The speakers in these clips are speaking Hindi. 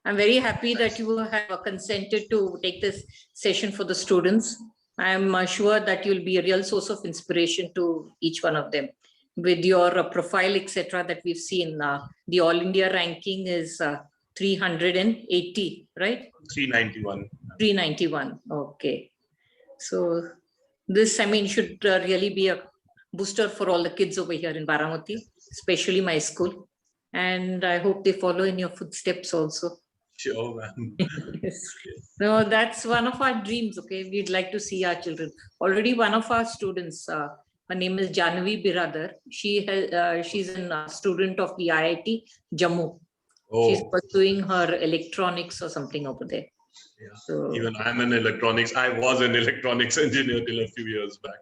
I'm very happy that you have consented to take this session for the students. I'm sure that you'll be a real source of inspiration to each one of them. With your profile, etc., that we've seen, the All India ranking is 380, right? 391. 391. Okay. So this, I mean, should really be a booster for all the kids over here in Baramati, especially my school. And I hope they follow in your footsteps also. Sure, ma'am. Yes. No, that's one of our dreams. Okay, we'd like to see our children. Already, one of our students, her name is Janvi Biradar. She's a student of the IIT Jammu. Oh. She's pursuing her electronics or something over there. Yeah. So, even I'm an electronics. I was an electronics engineer till a few years back.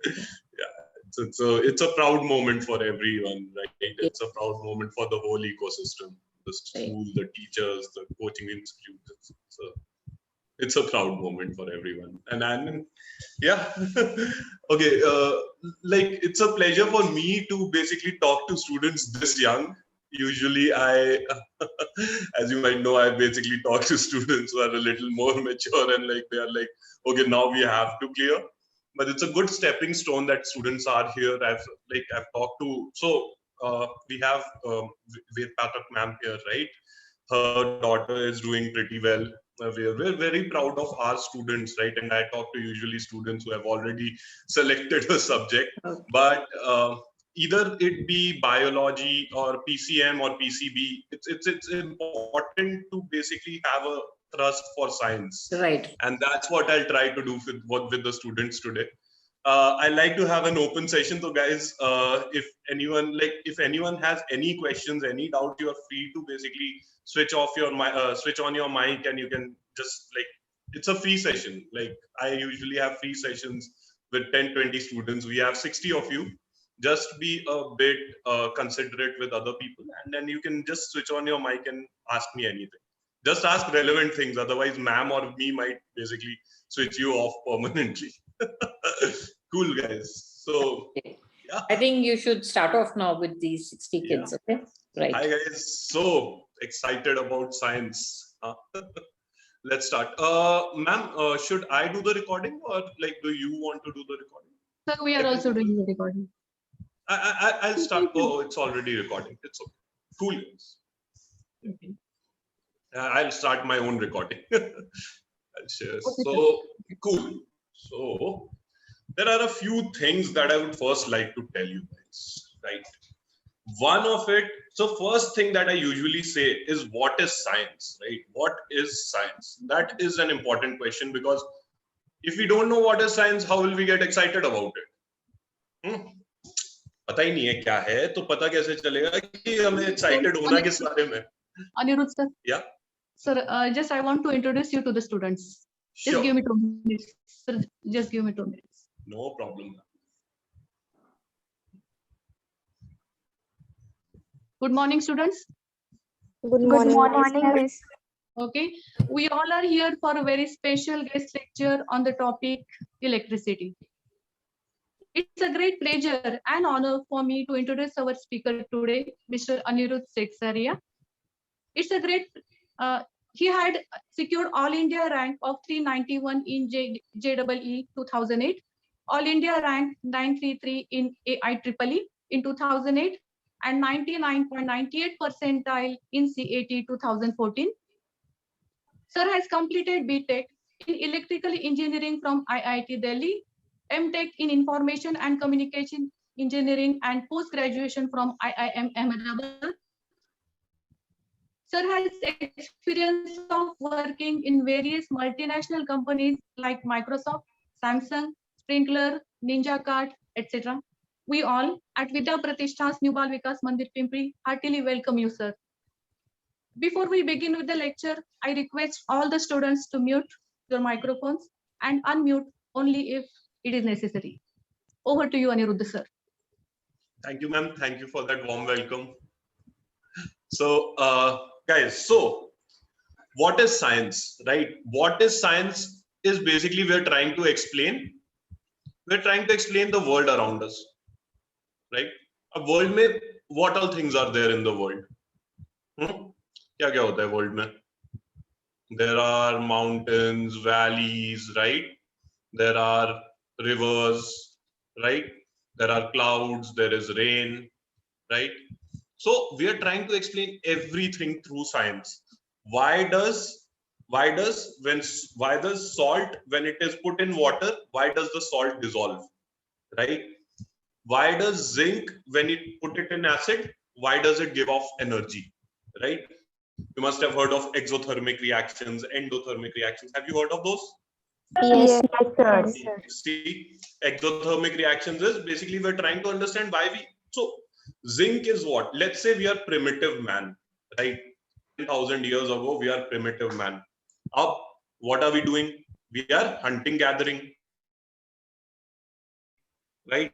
Yeah, it's a proud moment for everyone, right? It's a proud moment for the whole ecosystem, the school, the teachers, the coaching institutes. It's a proud moment for everyone. And yeah, okay. Like, it's a pleasure for me to basically talk to students this young. Usually as you might know, I basically talk to students who are a little more mature and like, they are like, okay, now we have to clear. But it's a good stepping stone that students are here. I've talked to, so we have Ved Pathak ma'am here, right? Her daughter is doing pretty well. We're very proud of our students, right? And I talk to usually students who have already selected a subject, okay. But either it be biology or PCM or PCB, it's important to basically have a thrust for science, Right? And that's what I'll try to do with the students today. I like to have an open session, so guys, if anyone has any questions, any doubt, you are free to basically switch on your mic, and you can just, like, it's a free session. Like, I usually have free sessions with 10-20 students. We have 60 of you. Just be a bit considerate with other people, and then you can just switch on your mic and ask me anything. Just ask relevant things, otherwise ma'am or me might basically switch you off permanently. Cool, guys. So yeah, I think you should start off now with these 60 kids. Yeah. Okay, right? Hi guys, so excited about science. Let's start. Ma'am, should I do the recording, or like, do you want to do the recording? Sir, we are also doing the recording. I'll start. Oh, it's already recording. It's okay. Cool, guys. Okay. I'll start my own recording. I'll share. So cool. So there are a few things that I would first like to tell you guys, right? One of it, so first thing that I usually say is, what is science, right? What is science? That is an important question, because if we don't know what is science, how will we get excited about it? पता ही नहीं है क्या है, तो पता कैसे चलेगा कि हमें excited होना किस बारे में? Anirudh sir. Yeah. Sir, just I want to introduce you to the students. Just Sure. give me 2 minutes. Sir, just give me 2 minutes. No problem. Good morning, students. Good morning, Miss. Okay, we all are here for a very special guest lecture on the topic electricity. It's a great pleasure and honor for me to introduce our speaker today, Mr. Anirudh Seksaria. It's a great, he had secured All India rank of 391 in JEE 2008, All India rank 933 in IEEE in 2008, and 99.98 percentile in CAT 2014. Sir has completed BTech in Electrical Engineering from IIT Delhi, MTech in Information and Communication Engineering, and post-graduation from IIM Ahmedabad. Sir has experience of working in various multinational companies like Microsoft, Samsung, Sprinkler, Ninja Kart, etc. We all at Vidya Pratishthas New Bal Vikas Mandir Pimpri heartily welcome you, sir. Before we begin with the lecture, I request all the students to mute your microphones and unmute only if it is necessary. Over to you, Anirudh, sir. Thank you, ma'am. Thank you for that warm welcome. So, guys, so what is science, right? What is science is basically we're trying to explain the world around us, right? A world mein, what all things are there in the world? क्या क्या होता है world में? there are mountains, valleys, right? There are rivers, right? There are clouds, there is rain, right? So we are trying to explain everything through science. Why does salt, when it is put in water, why does the salt dissolve, right? Why does zinc, when you put it in acid, why does it give off energy, right? You must have heard of exothermic reactions, endothermic reactions. Have you heard of those? Yes, sir. yes, sir. See, exothermic reactions is basically we're trying to understand why so zinc is what? Let's say we are primitive man, right? 10,000 years ago, we are primitive man. Up, what are we doing? We are hunting, gathering, right?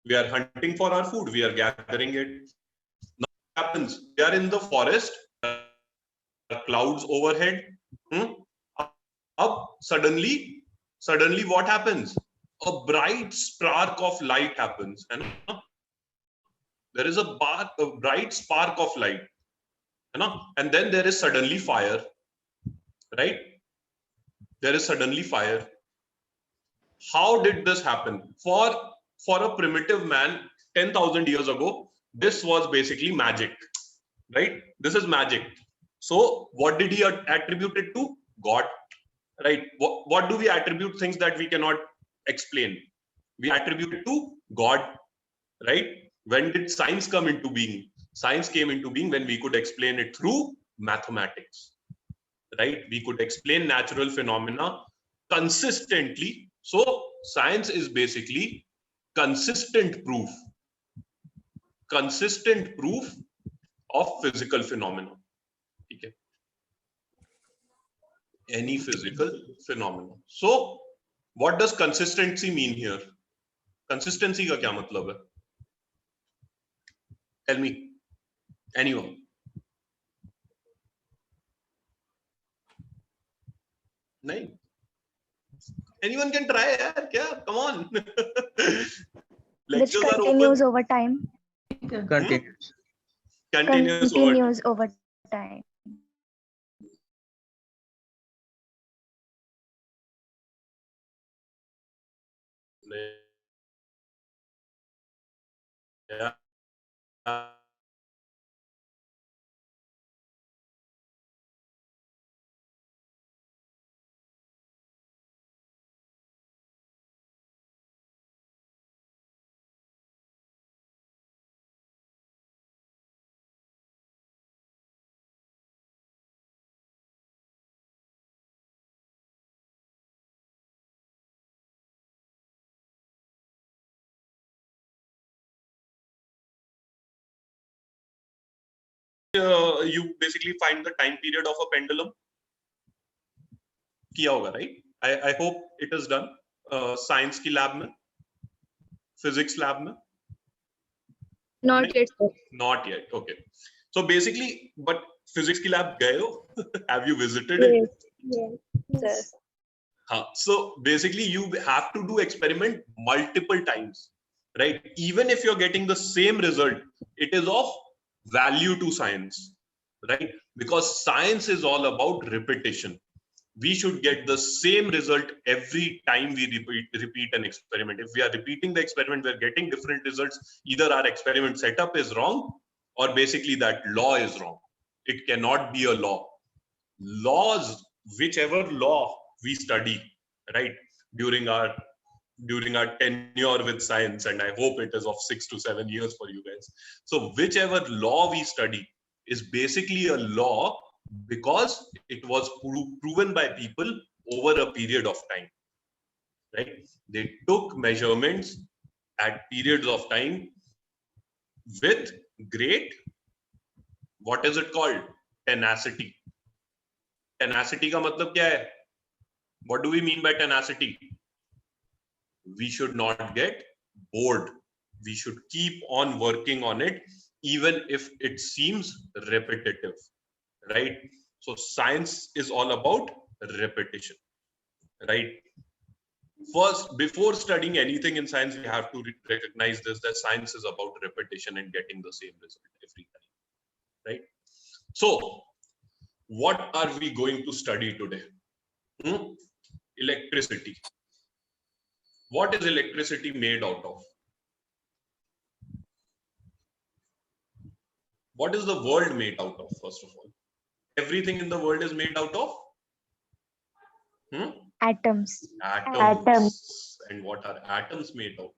We are hunting for our food. We are gathering it. Now what happens? We are in the forest. Clouds overhead. Up suddenly what happens? A bright spark of light happens, and there is a bright spark of light, and then there is suddenly fire, right? There is suddenly fire. How did this happen? For a primitive man 10,000 years ago, this was basically magic, right? This is magic. So what did he attribute it to? God, right? What do we attribute things that we cannot explain? We attribute it to God, right? When did science come into being? Science came into being when we could explain it through mathematics, right? We could explain natural phenomena consistently. So science is basically consistent proof of physical phenomena. Okay. Any physical phenomenon. So what does consistency mean here? Consistency का क्या मतलब है? Tell me, anyone. नहीं? Anyone can try, यार क्या? Come on. Which Lectures are continues open. over time. Continues. Continuous over. Continues over time. Yeah. You basically find the time period of a pendulum. किया होगा, right? I hope it is done. Science की lab में, physics lab में. Not yet, sir. Not yet. Okay. So basically, but physics की lab गए हो? Have you visited it? Yes. So basically, you have to do experiment multiple times, right? Even if you're getting the same result, it is of value to science, right? Because science is all about repetition. We should get the same result every time we repeat an experiment. If we are repeating the experiment, we're getting different results. Either our experiment setup is wrong, or basically that law is wrong. It cannot be a law. Laws, whichever law we study, right, during our tenure with science, and I hope it is of 6 to 7 years for you guys. So whichever law we study is basically a law because it was proven by people over a period of time, right? They took measurements at periods of time with great, what is it called? Tenacity. Tenacity का मतलब क्या है? What do we mean by tenacity? We should not get bored. We should keep on working on it, even if it seems repetitive, right? So science is all about repetition, right? First, before studying anything in science, we have to recognize this, that science is about repetition and getting the same result every time, right? So what are we going to study today? Electricity. What is electricity made out of? What is the world made out of, first of all? Everything in the world is made out of Atoms. atoms. And what are atoms made out of?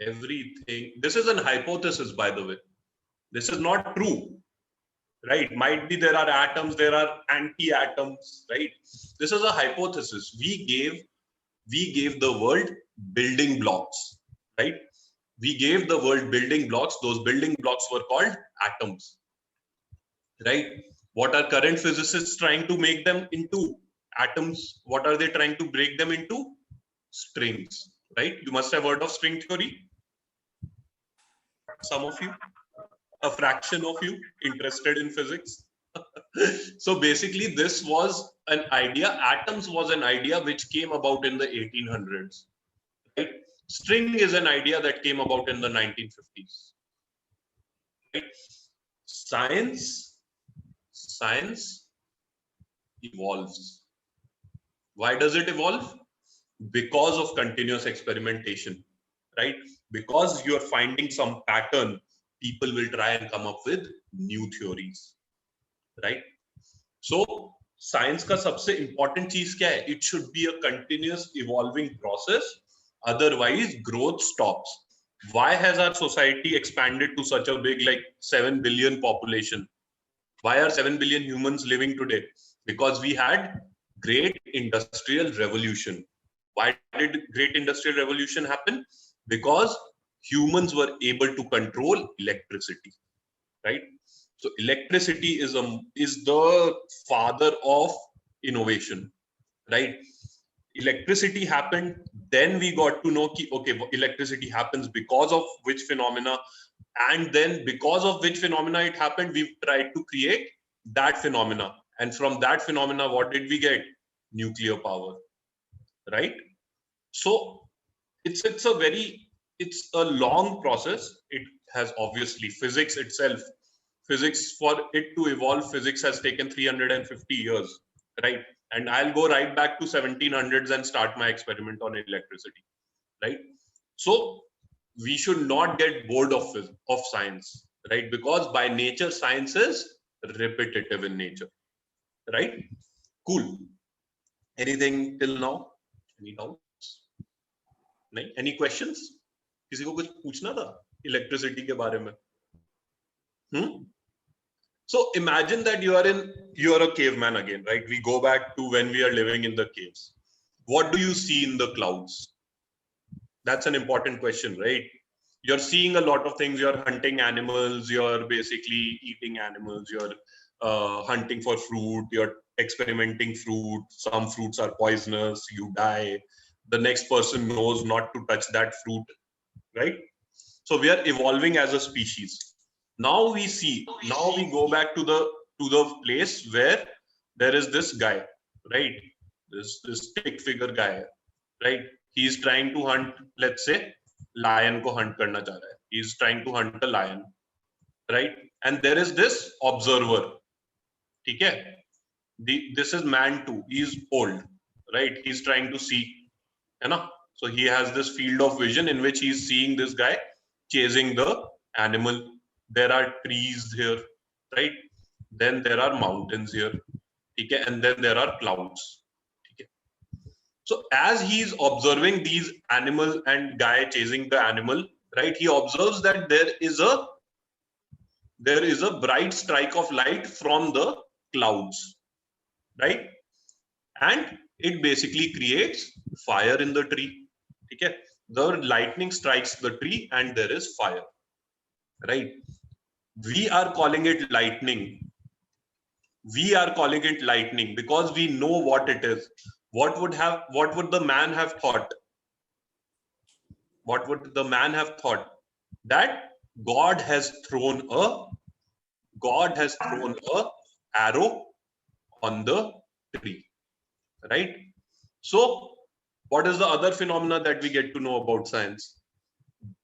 Everything. This is an hypothesis, by the way. This is not true, right? Might be there are atoms, there are anti-atoms, right? This is a hypothesis. We gave the world building blocks, right? We gave the world building blocks. Those building blocks were called atoms, right? What are current physicists trying to make them into? Atoms. What are they trying to break them into? Strings, right? You must have heard of string theory. Some of you, a fraction of you interested in physics. So basically this was an idea. Atoms was an idea which came about in the 1800s, right? String is an idea that came about in the 1950s. Right? Science evolves. Why does it evolve? Because of continuous experimentation, right? Because you're finding some pattern, people will try and come up with new theories, right? So science का सबसे important चीज क्या है? It should be a continuous evolving process. Otherwise, growth stops. Why has our society expanded to such a big, like 7 billion population? Why are 7 billion humans living today? Because we had great industrial revolution. Why did great industrial revolution happen? Because humans were able to control electricity, right? So electricity is the father of innovation, right? Electricity happened, then we got to know ki, okay, electricity happens because of which phenomena, and then because of which phenomena it happened, we've tried to create that phenomena, and from that phenomena, what did we get? Nuclear power, right? So it's a long process. It has obviously physics itself. Physics, for it to evolve, physics has taken 350 years, right? And I'll go right back to 1700s and start my experiment on electricity, right? So we should not get bored of science, right? Because by nature, science is repetitive in nature, right? Cool. Anything till now? Any doubts? Any questions? किसी को कुछ पूछना था इलेक्ट्रिसिटी के बारे में? So imagine that you're a caveman again, right? We go back to when we are living in the caves. What do you see in the clouds? That's an important question, right? You're seeing a lot of things. You're hunting animals. You're basically eating animals. You're hunting for fruit. You're experimenting fruit. Some fruits are poisonous. You die. The next person knows not to touch that fruit, right? So we are evolving as a species. Now we go back to the place where there is this guy, right? This stick figure guy, right? He's trying to hunt, let's say, lion ko hunt karna cha raha hai. He's trying to hunt a lion, right? And there is this observer. Okay? This is man too. He's old, right? He's trying to see, so he has this field of vision in which he's seeing this guy chasing the animal. There are trees here, right? Then there are mountains here, okay? And then there are clouds. Okay? So as he's observing these animal and guy chasing the animal, right? He observes that there is a bright strike of light from the clouds, right? And it basically creates fire in the tree. Okay? The lightning strikes the tree and there is fire, right? We are calling it lightning. We are calling it lightning because we know what it is. What would the man have thought? What would the man have thought? That God has thrown a arrow on the tree, right? So what is the other phenomena that we get to know about science?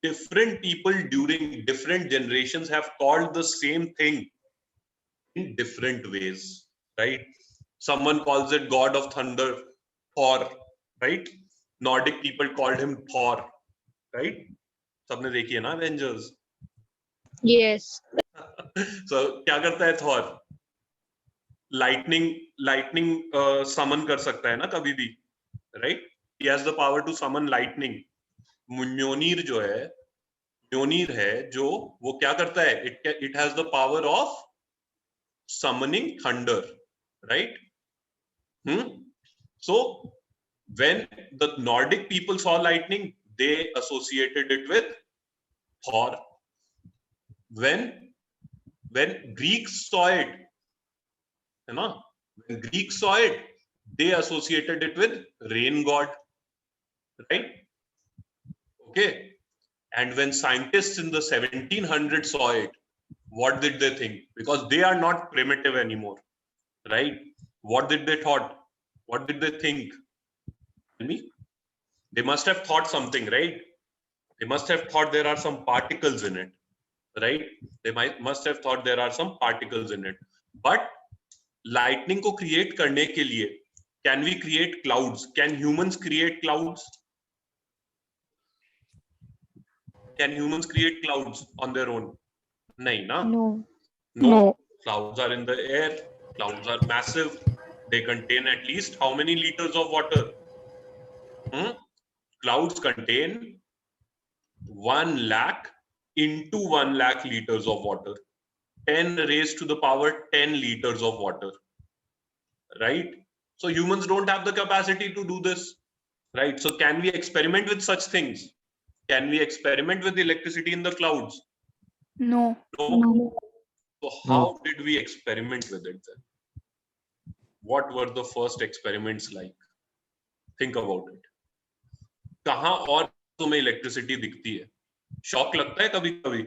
Different people during different generations have called the same thing in different ways, right? Someone calls it God of Thunder, Thor, right? Nordic people called him Thor, right? सबने देखी है ना Avengers? Yes. So क्या करता है Thor? Lightning summon कर सकता है ना कभी भी, right? He has the power to summon lightning. Mjolnir जो है, Mjolnir है जो वो क्या करता है? It has the power of summoning thunder, right? So when the Nordic people saw lightning, they associated it with Thor. When Greeks saw it, you know, when Greeks saw it, they associated it with rain god, right? Okay. And when scientists in the 1700s saw it, what did they think? Because they are not primitive anymore, right? What did they thought? What did they think? Tell me. They must have thought something, right? They must have thought there are some particles in it, right? They must have thought there are some particles in it. But lightning को create करने के लिए, can we create clouds? Can humans create clouds? Can humans create clouds on their own? Nahin, na? No. Clouds are in the air. Clouds are massive. They contain at least how many liters of water? Clouds contain 1 lakh into 1 lakh liters of water. 10 raised to the power 10 liters of water. Right? So humans don't have the capacity to do this. Right? So can we experiment with such things? Can we experiment with electricity in the clouds? No. So how did we experiment with it then? What were the first experiments like? Think about it. कहाँ और तुम्हें इलेक्ट्रिसिटी दिखती है? शॉक लगता है कभी कभी?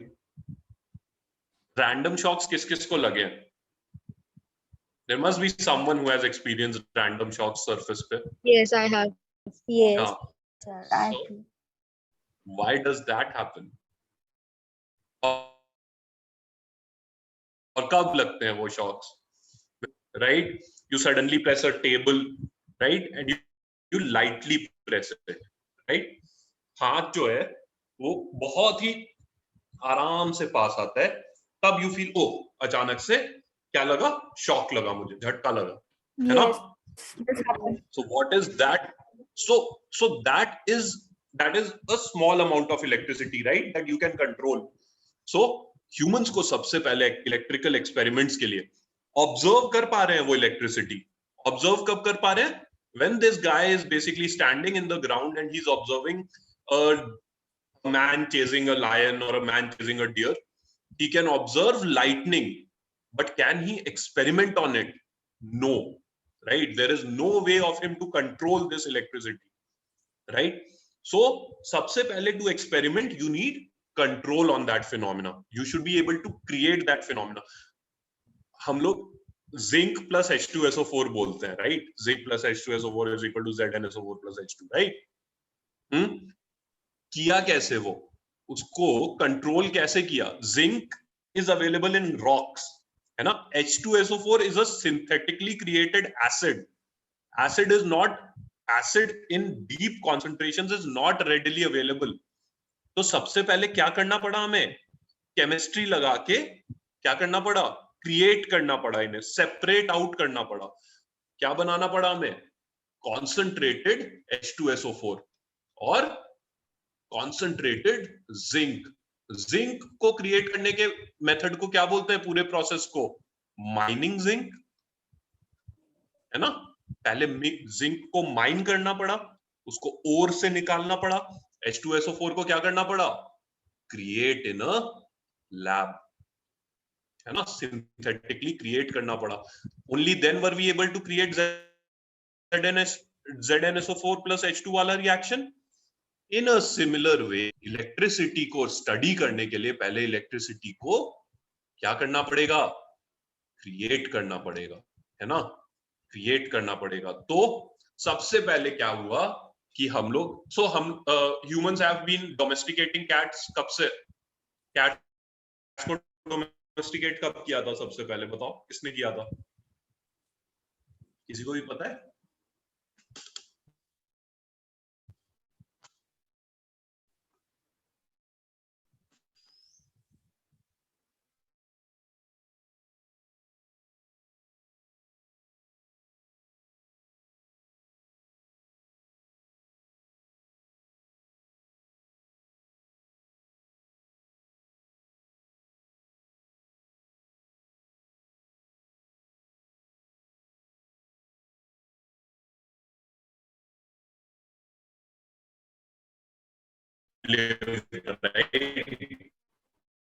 Random shocks किस किस को लगे हैं? There must be someone who has experienced random shocks surface पे. Yes, I have. Yes. Yeah. Sir, I So, do. why does that happen? और कब लगते हैं वो shocks? Right? You suddenly press a table, right? And you lightly press it, right? हाथ जो है वो बहुत ही आराम से पास आता है, तब you feel oh अचानक से क्या लगा? शॉक लगा मुझे, झटका लगा, है ना? This happened. So what is that? So that is a small amount of electricity, right? That you can control. So humans को सबसे पहले electrical experiments के लिए observe कर पा रहे हैं वो electricity. Observe कब कर पा रहे हैं? When this guy is basically standing in the ground and he's observing a man chasing a lion or a man chasing a deer, he can observe lightning, but can he experiment on it? No, right? There is no way of him to control this electricity, right? So सबसे पहले to experiment, you need control on that phenomena. You should be able to create that phenomena. हम लोग zinc plus H2SO4 बोलते हैं, right? Zinc plus H2SO4 is equal to ZnSO4 plus H2, right? किया कैसे वो? उसको कंट्रोल कैसे किया? Zinc is available in rocks, है ना? H2SO4 is a synthetically created acid. Acid in deep concentrations is not readily available. तो सबसे पहले क्या करना पड़ा हमें? केमिस्ट्री लगा के क्या करना पड़ा? क्रिएट करना पड़ा, इन्हें सेपरेट आउट करना पड़ा. क्या बनाना पड़ा हमें? कॉन्सेंट्रेटेड H2SO4 और कॉन्सेंट्रेटेड जिंक. जिंक को क्रिएट करने के मेथड को क्या बोलते हैं? पूरे प्रोसेस को माइनिंग जिंक, है ना? पहले जिंक को माइन करना पड़ा, उसको ओर से निकालना पड़ा. H2SO4 को क्या करना पड़ा? क्रिएट इन अ लैब, है ना? सिंथेटिकली क्रिएट करना पड़ा. Only then were we able to create ZnSO4 plus H2 वाला reaction. In a similar way electricity को स्टडी करने के लिए पहले इलेक्ट्रिसिटी को क्या करना पड़ेगा? क्रिएट करना पड़ेगा, है ना? क्रिएट करना पड़ेगा. तो सबसे पहले क्या हुआ कि हम लोग humans have been domesticating cats. कब से? कैट्स को डोमेस्टिकेट कब किया था सबसे पहले, बताओ किसने किया था? किसी को भी पता है?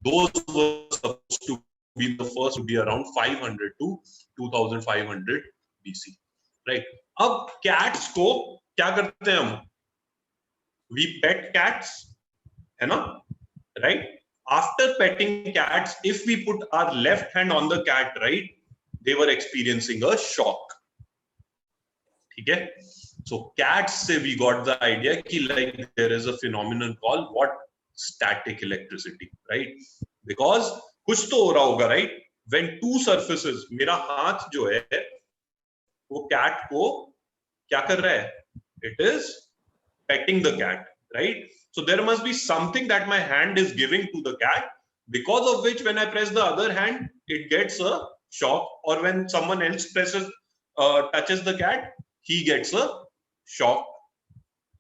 Those were supposed to be the first to be around 500 to 2500 BC, right? अब cats को क्या करते हैं हम? We pet cats, है ना? Right? After petting cats, if we put our left hand on the cat, right, they were experiencing a shock. ठीक है? So cats say we got the idea कि like there is a phenomenon called what? Static electricity, right? Because कुछ तो हो रहा होगा, right? When two surfaces, मेरा हाथ जो है वो cat को क्या कर रहा है? It is petting the cat, right? So there must be something that my hand is giving to the cat, because of which when I press the other hand, it gets a shock, or when someone else touches the cat, he gets a shock,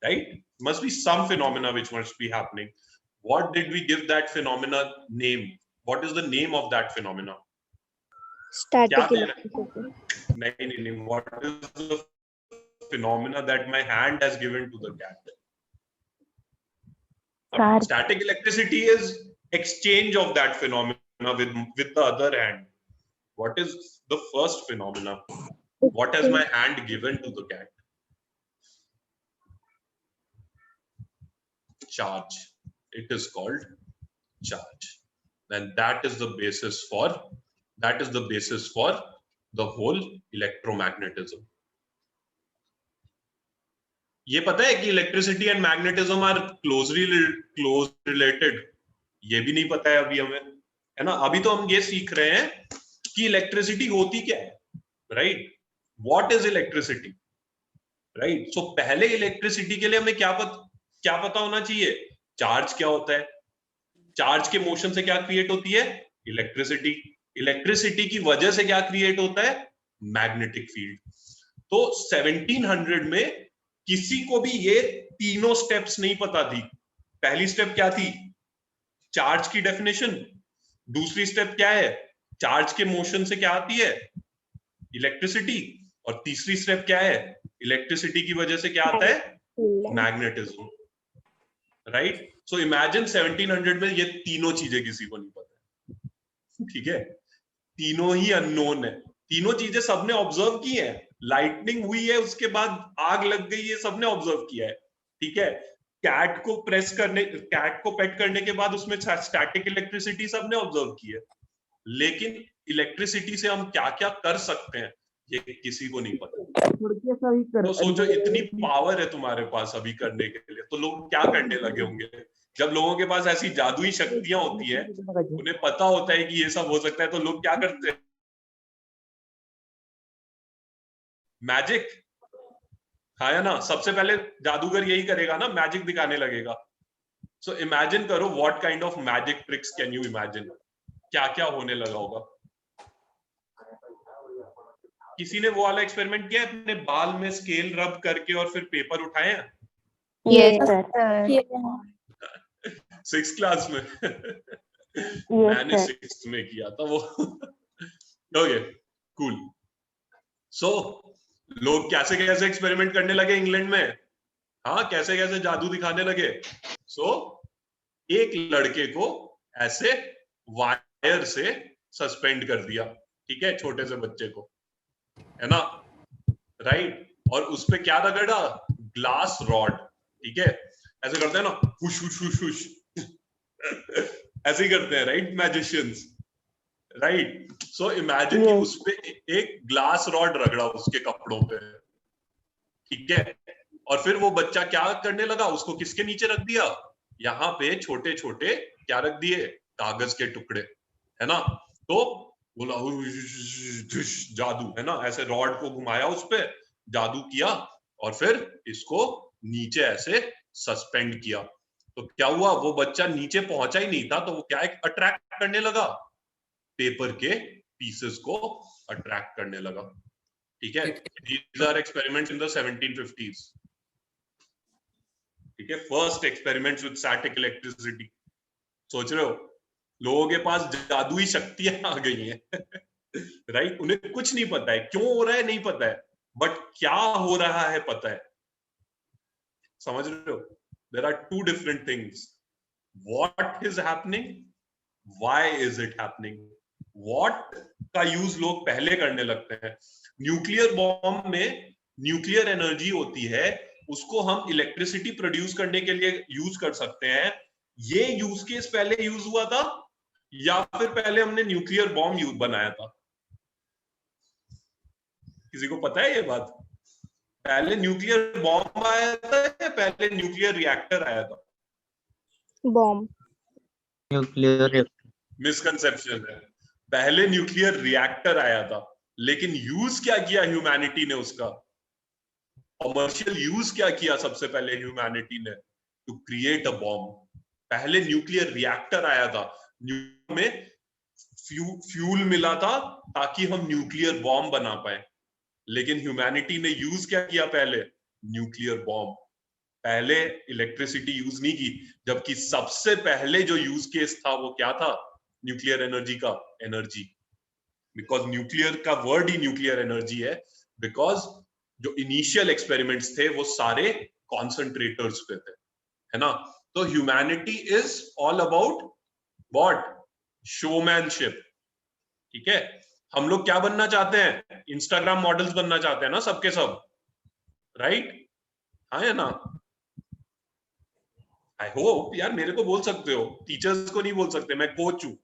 right? Must be some phenomena which must be happening. What did we give that phenomena name? What is the name of that phenomena? Static क्या देना? electricity. नहीं. What is the phenomena that my hand has given to the cat? Charge. Static electricity is exchange of that phenomena with the other hand. What is the first phenomena? What has my hand given to the cat? Charge. It is called charge, and that is the basis for the whole electromagnetism. ये पता है कि electricity and magnetism are close related? ये भी नहीं पता है अभी हमें, है ना? अभी तो हम ये सीख रहे हैं कि इलेक्ट्रिसिटी होती क्या है, right? What is electricity, right? So पहले इलेक्ट्रिसिटी के लिए हमें क्या पता होना चाहिए? चार्ज क्या होता है? चार्ज के मोशन से क्या क्रिएट होती है? इलेक्ट्रिसिटी. इलेक्ट्रिसिटी की वजह से क्या क्रिएट होता है? Magnetic field. तो 1700 में किसी को भी ये तीनों स्टेप्स नहीं पता थी. पहली स्टेप क्या थी? चार्ज की डेफिनेशन. दूसरी स्टेप क्या है? चार्ज के मोशन से क्या आती है? इलेक्ट्रिसिटी. और तीसरी स्टेप क्या है? इलेक्ट्रिसिटी की वजह से क्या आता है? Magnetism, right? सो इमेजिन 1700 में ये तीनों चीजें किसी को नहीं पता, ठीक है? तीनों ही अननोन है. तीनों चीजें सबने ऑब्जर्व की है. लाइटनिंग हुई है, उसके बाद आग लग गई है, सबने ऑब्जर्व किया है, ठीक है? कैट को पेट करने के बाद उसमें स्टैटिक इलेक्ट्रिसिटी सबने ऑब्जर्व की है. लेकिन इलेक्ट्रिसिटी से हम क्या क्या कर सकते हैं ये किसी को नहीं पता. तो सोचो इतनी पावर है तुम्हारे पास अभी करने के लिए, तो लोग क्या करने लगे होंगे? जब लोगों के पास ऐसी जादुई शक्तियां होती है, उन्हें पता होता है कि ये सब हो सकता है, तो लोग क्या करते हैं? मैजिक. हाँ है ना? सबसे पहले जादूगर यही करेगा ना, मैजिक दिखाने लगेगा. सो इमेजिन करो what kind of magic tricks can you imagine? क्या क्या होने लगा होगा. किसी ने वो वाला एक्सपेरिमेंट किया है? अपने बाल में स्केल रब करके और फिर पेपर उठाए हैं? Yes, sir. 6th क्लास में. मैंने 6th में किया था वो. Okay, cool. सो लोग कैसे कैसे एक्सपेरिमेंट करने लगे इंग्लैंड में. हाँ, कैसे कैसे जादू दिखाने लगे. सो एक लड़के को ऐसे वायर से सस्पेंड कर दिया, ठीक है? छोटे से बच्चे को, है ना? राइट. और उस पे क्या रगड़ा? ग्लास रॉड, ठीक है? ऐसे करते हैं ना, हुश हुश हुश हुश. ऐसे ही करते हैं, right? Magicians, right? So imagine कि उस पे एक ग्लास रॉड रगड़ा उसके कपड़ों पे, ठीक है? और फिर वो बच्चा क्या करने लगा? उसको किसके नीचे रख दिया? यहाँ पे छोटे छोटे क्या रख दिए? कागज के टुकड़े, है ना? तो बोला जादू है ना, ऐसे रॉड को घुमाया, उस पे जादू किया और फिर इसको नीचे ऐसे सस्पेंड किया। तो क्या हुआ, वो बच्चा नीचे पहुंचा ही नहीं था, तो वो क्या अट्रैक्ट करने लगा, पेपर के पीसेस को अट्रैक्ट करने लगा। ठीक है, these are experiments in the 1750s। ठीक है, first experiments with static electricity. सोच रहे हो, लोगों के पास जादुई शक्तियां आ गई हैं राइट। उन्हें कुछ नहीं पता है, क्यों हो रहा है नहीं पता है, बट क्या हो रहा है पता है। समझ रहे हो, there are two different things, what is happening, why is it happening. What का यूज लोग पहले करने लगते हैं। न्यूक्लियर बॉम्ब में न्यूक्लियर एनर्जी होती है, उसको हम इलेक्ट्रिसिटी प्रोड्यूस करने के लिए यूज कर सकते हैं। ये यूज केस पहले यूज हुआ था या फिर पहले हमने न्यूक्लियर बॉम्ब बनाया था? किसी को पता है ये बात? पहले न्यूक्लियर बॉम्ब आया था या पहले न्यूक्लियर रिएक्टर आया था? बॉम्ब। न्यूक्लियर। मिसकंसेप्शन है, पहले न्यूक्लियर रिएक्टर आया था, लेकिन यूज क्या किया ह्यूमैनिटी ने उसका? कमर्शियल यूज क्या किया सबसे पहले ह्यूमैनिटी ने? To create a bomb. पहले न्यूक्लियर रिएक्टर आया था, में फ्यूल मिला था ताकि हम न्यूक्लियर बॉम्ब बना पाए। लेकिन ह्यूमैनिटी ने यूज क्या किया पहले? Nuclear bomb. पहले इलेक्ट्रिसिटी यूज नहीं की, जबकि सबसे पहले जो यूज केस था वो क्या था? न्यूक्लियर एनर्जी का, एनर्जी। बिकॉज न्यूक्लियर का वर्ड ही न्यूक्लियर एनर्जी है, बिकॉज जो इनिशियल एक्सपेरिमेंट्स थे वो सारे कॉन्सेंट्रेटर्स पे थे, है ना। तो humanity is all about what? Showmanship. ठीक है, हम लोग क्या बनना चाहते हैं? इंस्टाग्राम मॉडल्स बनना चाहते हैं ना, सबके सब, राइट? हाँ है ना? आई होप यार, मेरे को बोल सकते हो, टीचर्स को नहीं बोल सकते, मैं कोच हूं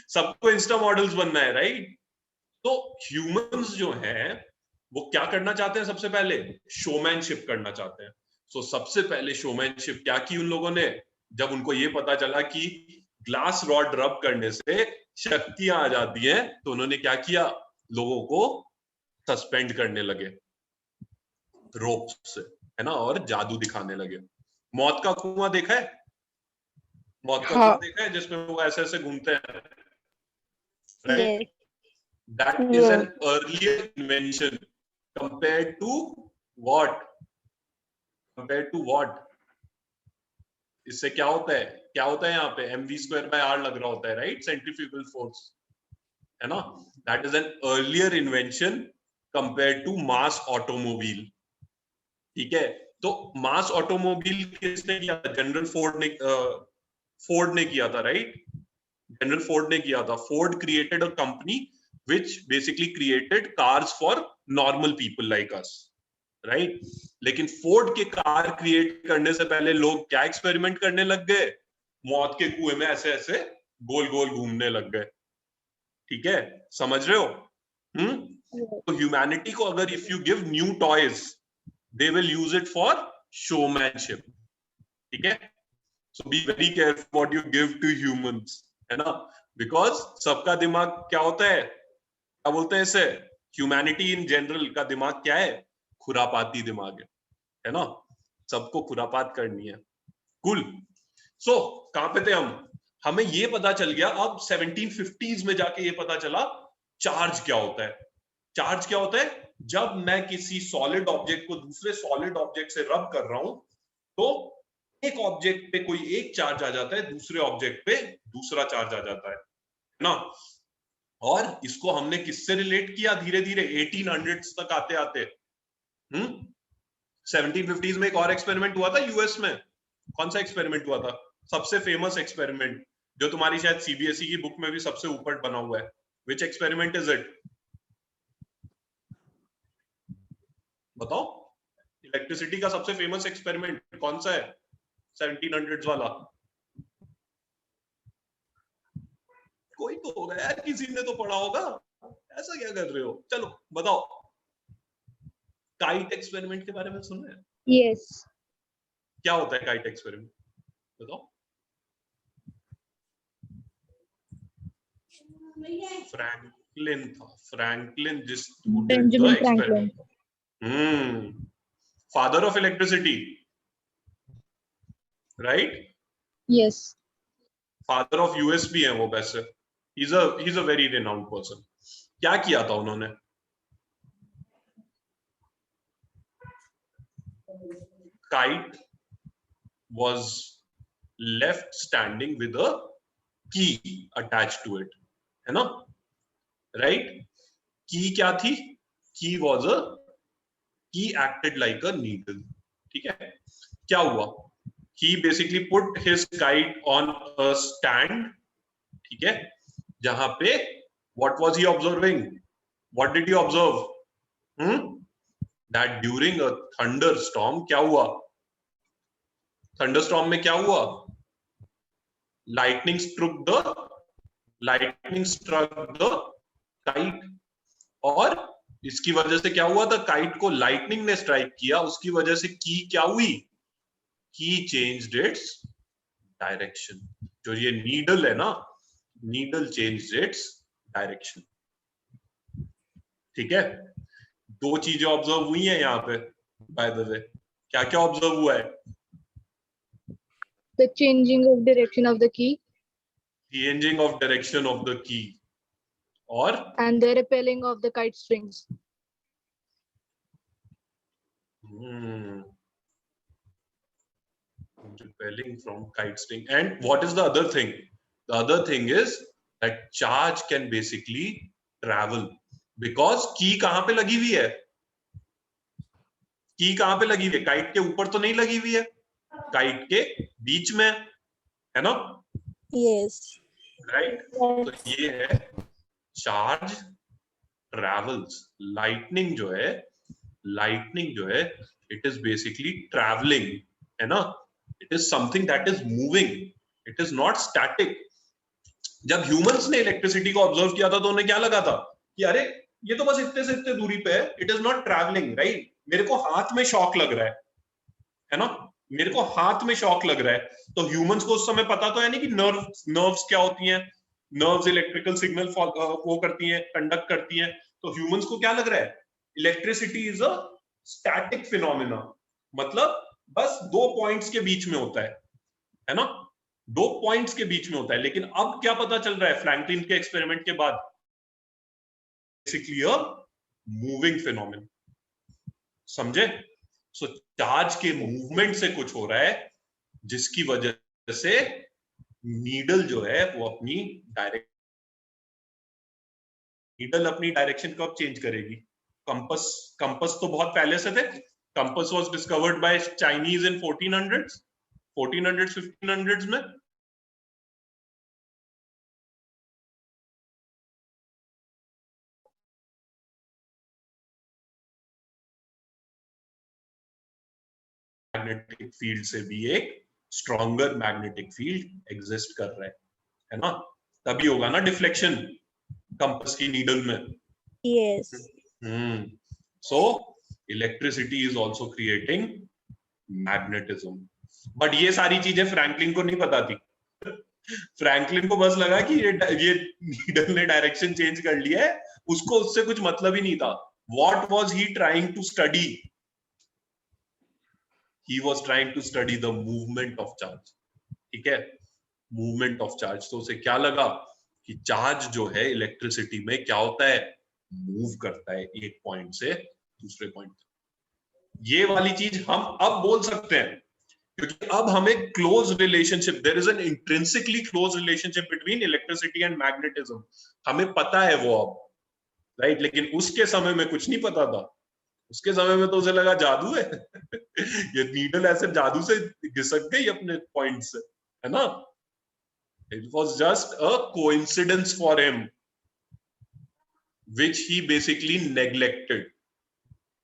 सबको इंस्टा मॉडल्स बनना है, राइट? तो ह्यूमंस जो हैं वो क्या करना चाहते हैं? सबसे पहले शोमैनशिप करना चाहते हैं। सो सबसे पहले शोमैनशिप क्या की उन लोगों ने? जब उनको ये पता चला कि ग्लास रॉड रब करने से शक्तियां आ जाती हैं, तो उन्होंने क्या किया? लोगों को सस्पेंड करने लगे रोप से, है ना, और जादू दिखाने लगे। मौत का कुआं देखा है? मौत का कुआं देखा है जिसमें वो ऐसे ऐसे घूमते हैं, right? That is an earlier invention compared to what? Compared to what? इससे क्या होता है? क्या होता है यहाँ पे? mv²/r लग रहा होता है, राइट? सेंट्रीफ्यूगल फोर्स, है ना। That is an earlier invention compared to mass automobile. ठीक है, तो मास ऑटोमोबाइल किसने किया था? जनरल फोर्ड ने किया था, राइट? जनरल फोर्ड ने किया था। Ford created a company which basically created cars for normal people like us, right? लेकिन फोर्ड के कार क्रिएट करने से पहले लोग क्या एक्सपेरिमेंट करने लग गए? मौत के कुएं में ऐसे ऐसे गोल गोल घूमने लग गए। ठीक है, समझ रहे हो? तो ह्यूमैनिटी को अगर if you give new toys, they will use it for showmanship. ठीक है, so be very careful what you give to humans, है ना, बिकॉज सबका दिमाग क्या होता है, क्या बोलते हैं इसे? ह्यूमैनिटी इन जनरल का दिमाग क्या है? खुरापाती दिमाग है ना, सबको खुरापात करनी है। कूल। सो कहां पे थे हम? हमें ये पता चल गया अब 1750s में जाके ये पता चला चार्ज क्या होता है। चार्ज क्या होता है? जब मैं किसी सॉलिड ऑब्जेक्ट को दूसरे सॉलिड ऑब्जेक्ट से रब कर रहा हूं, तो एक ऑब्जेक्ट पे कोई एक चार्ज आ जाता है, दूसरे ऑब्जेक्ट पे दूसरा चार्ज आ जाता है ना। और इसको हमने किससे रिलेट किया? धीरे धीरे 1800s तक आते आते 1750s में एक और एक्सपेरिमेंट हुआ था यूएस में। कौन सा एक्सपेरिमेंट हुआ था? सबसे फेमस एक्सपेरिमेंट जो तुम्हारी शायद सीबीएसई की बुक में भी सबसे ऊपर बना हुआ है। विच एक्सपेरिमेंट इज इट? बताओ, इलेक्ट्रिसिटी का सबसे फेमस एक्सपेरिमेंट कौन सा है 1700s वाला? कोई तो होगा यार, किसी ने तो पढ़ा होगा, ऐसा क्या कर रहे हो? चलो बताओ, काइट एक्सपेरिमेंट के बारे में सुन रहे हैं? यस। क्या होता है काइट एक्सपेरिमेंट? बताओ। फ्रैंकलिन था, फ्रैंकलिन जिस who did the Benjamin experiment. Franklin. Father of electricity, right? Yes. Father of USB है वो वैसे. He's a very renowned person. क्या किया था उन्होंने? Kite was left standing with a key attached to it, है ना? Right? Key क्या थी? Key acted like a needle. ठीक है? क्या हुआ? He basically put his kite on a stand. ठीक है? जहां पे what was he observing? What did he observe? That during a thunderstorm क्या हुआ? Thunderstorm में क्या हुआ? Lightning struck the kite, और इसकी वजह से क्या हुआ था? काइट को लाइटनिंग ने स्ट्राइक किया, उसकी वजह से की क्या हुई? की चेंज्ड इट्स डायरेक्शन. जो ये नीडल है ना, नीडल चेंज्ड इट्स डायरेक्शन. ठीक है? दो चीजें ऑब्जर्व हुई हैं यहाँ पे. बाय द वे, क्या क्या ऑब्जर्व हुआ है? The changing of direction of the key Changing of direction of the key, और and the repelling of the kite strings. Repelling from kite string. And what is the other thing? The other thing is that charge can basically travel because key कहां पे लगी हुई है? की कहां पे लगी हुई है? काइट के ऊपर तो नहीं लगी हुई है, काइट के बीच में, है ना? Yes. राइट. तो ये है चार्ज ट्रैवल्स. लाइटनिंग जो है इट इज बेसिकली ट्रैवलिंग, है ना? It is something that is moving, it is not static. जब ह्यूमंस ने इलेक्ट्रिसिटी को ऑब्जर्व किया था तो उन्हें क्या लगा था कि अरे ये तो बस इतने से इतने दूरी पे है, it is not travelling, right? मेरे को हाथ में शॉक लग रहा है ना? मेरे को हाथ में शॉक लग रहा है. तो ह्यूमंस को उस समय पता तो है नहीं कि नर्व्स क्या होती हैं. नर्व्स इलेक्ट्रिकल सिग्नल वो करती हैं, कंडक्ट करती हैं. तो ह्यूमंस को क्या लग रहा है? Electricity is a static phenomena, मतलब बस दो पॉइंट्स के बीच में होता है ना? दो पॉइंट्स के बीच में होता है. लेकिन अब क्या पता चल रहा है फ्रैंकलिन के एक्सपेरिमेंट के बाद? Basically a moving phenomena. समझे? सो चार्ज के मूवमेंट से कुछ हो रहा है जिसकी वजह से नीडल जो है वो अपनी डायरेक्शन कब चेंज करेगी? कंपस तो बहुत पहले से थे. Compass was discovered by Chinese in 1400s 1500s में. मैग्नेटिक फील्ड से भी एक स्ट्रॉन्गर मैग्नेटिक फील्ड एग्जिस्ट कर रहा है ना? तभी होगा ना डिफ्लेक्शन कंपस की नीडल में. Yes. So electricity is also creating magnetism. But ये सारी चीजें फ्रैंकलिन को नहीं पता थी. फ्रैंकलिन को बस लगा कि ये नीडल ने डायरेक्शन चेंज कर लिया है, उसको उससे कुछ मतलब ही नहीं था. What was he trying to study? He was trying to study the movement of charge. ठीक है? Movement of charge. तो उसे क्या लगा कि चार्ज जो है इलेक्ट्रिसिटी में क्या होता है? मूव करता है एक पॉइंट से दूसरे पॉइंट. ये वाली चीज हम अब बोल सकते हैं क्योंकि अब हमें close relationship, there is an intrinsically close relationship between electricity and magnetism. हमें पता है वो अब, राइट? लेकिन उसके समय में कुछ नहीं पता था. उसके समय में तो उसे लगा जादू है. ये नीडल ऐसे जादू से घिसक गई अपने पॉइंट से, है ना? It was just a coincidence for him, which he basically neglected.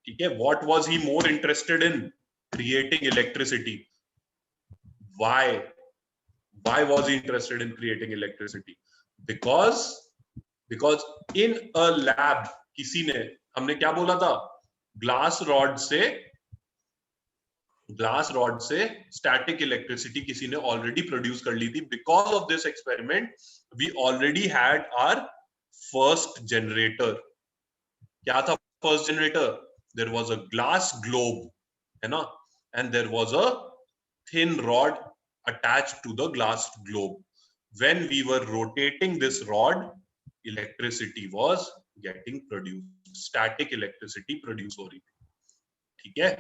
ठीक है? What was he more interested in? Creating electricity. Why? Why was he interested in creating electricity? Because in a lab, किसी ने, हमने क्या बोला था? ग्लास रॉड से स्टैटिक इलेक्ट्रिसिटी किसी ने ऑलरेडी प्रोड्यूस कर ली थी. Because of this experiment we already had our first generator. क्या था first generator? There was a glass globe, है ना, and there was a thin rod attached to the glass globe. When we were rotating this rod, electricity was getting produced. Static electricity produce हो रही थी, ठीक है?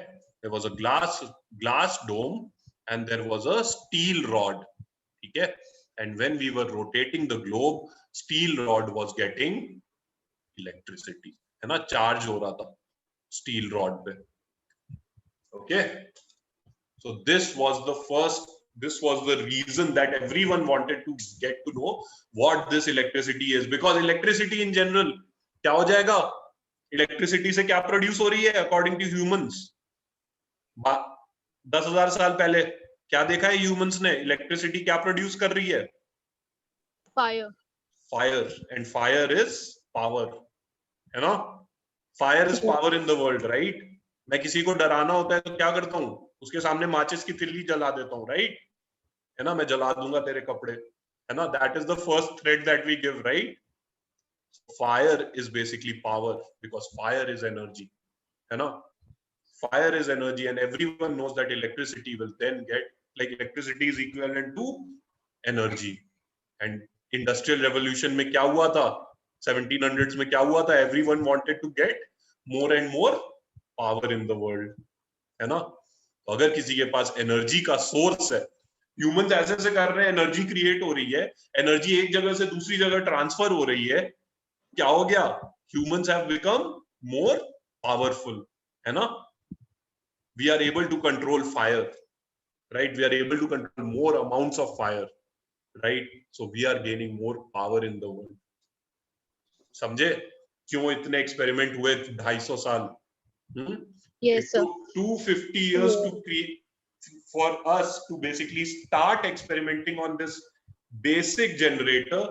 There was a glass dome and there was a steel rod, ठीक है? And when we were rotating the globe, steel rod was getting electricity, है ना? Charge हो रहा था steel rod पे, okay? So this was the reason that everyone wanted to get to know what this electricity is, because electricity in general क्या हो जाएगा? इलेक्ट्रिसिटी से क्या प्रोड्यूस हो रही है अकॉर्डिंग टू ह्यूमंस? 10,000 साल पहले क्या देखा है ह्यूमंस ने? इलेक्ट्रिसिटी क्या प्रोड्यूस कर रही है? Fire. Fire, and fire is power, है ना? Fire is power in the world, right? मैं किसी को डराना होता है तो क्या करता हूँ? उसके सामने माचिस की तिल्ली जला देता हूँ, राइट? है ना, मैं जला दूंगा तेरे कपड़े, है ना? That is the first threat that we give, right? Fire is basically power, because fire is energy, है ना? Fire is energy, and everyone knows that electricity will then get, like, electricity is equivalent to energy. And industrial revolution में क्या हुआ था? 1700s में क्या हुआ था? Everyone wanted to get more and more power in the world, है ना? तो अगर किसी के पास एनर्जी का सोर्स है, ह्यूमंस ऐसे से कर रहे हैं, एनर्जी क्रिएट हो रही है, एनर्जी एक जगह से दूसरी जगह ट्रांसफर हो रही है, क्या हो गया? Humans have become more powerful, है ना? We are able to control fire, right? We are able to control more amounts of fire, right? So we are gaining more power in the world. समझे क्यों इतने एक्सपेरिमेंट हुए 250 साल? Yes, sir. 250 years to create, for us to basically start experimenting on this basic generator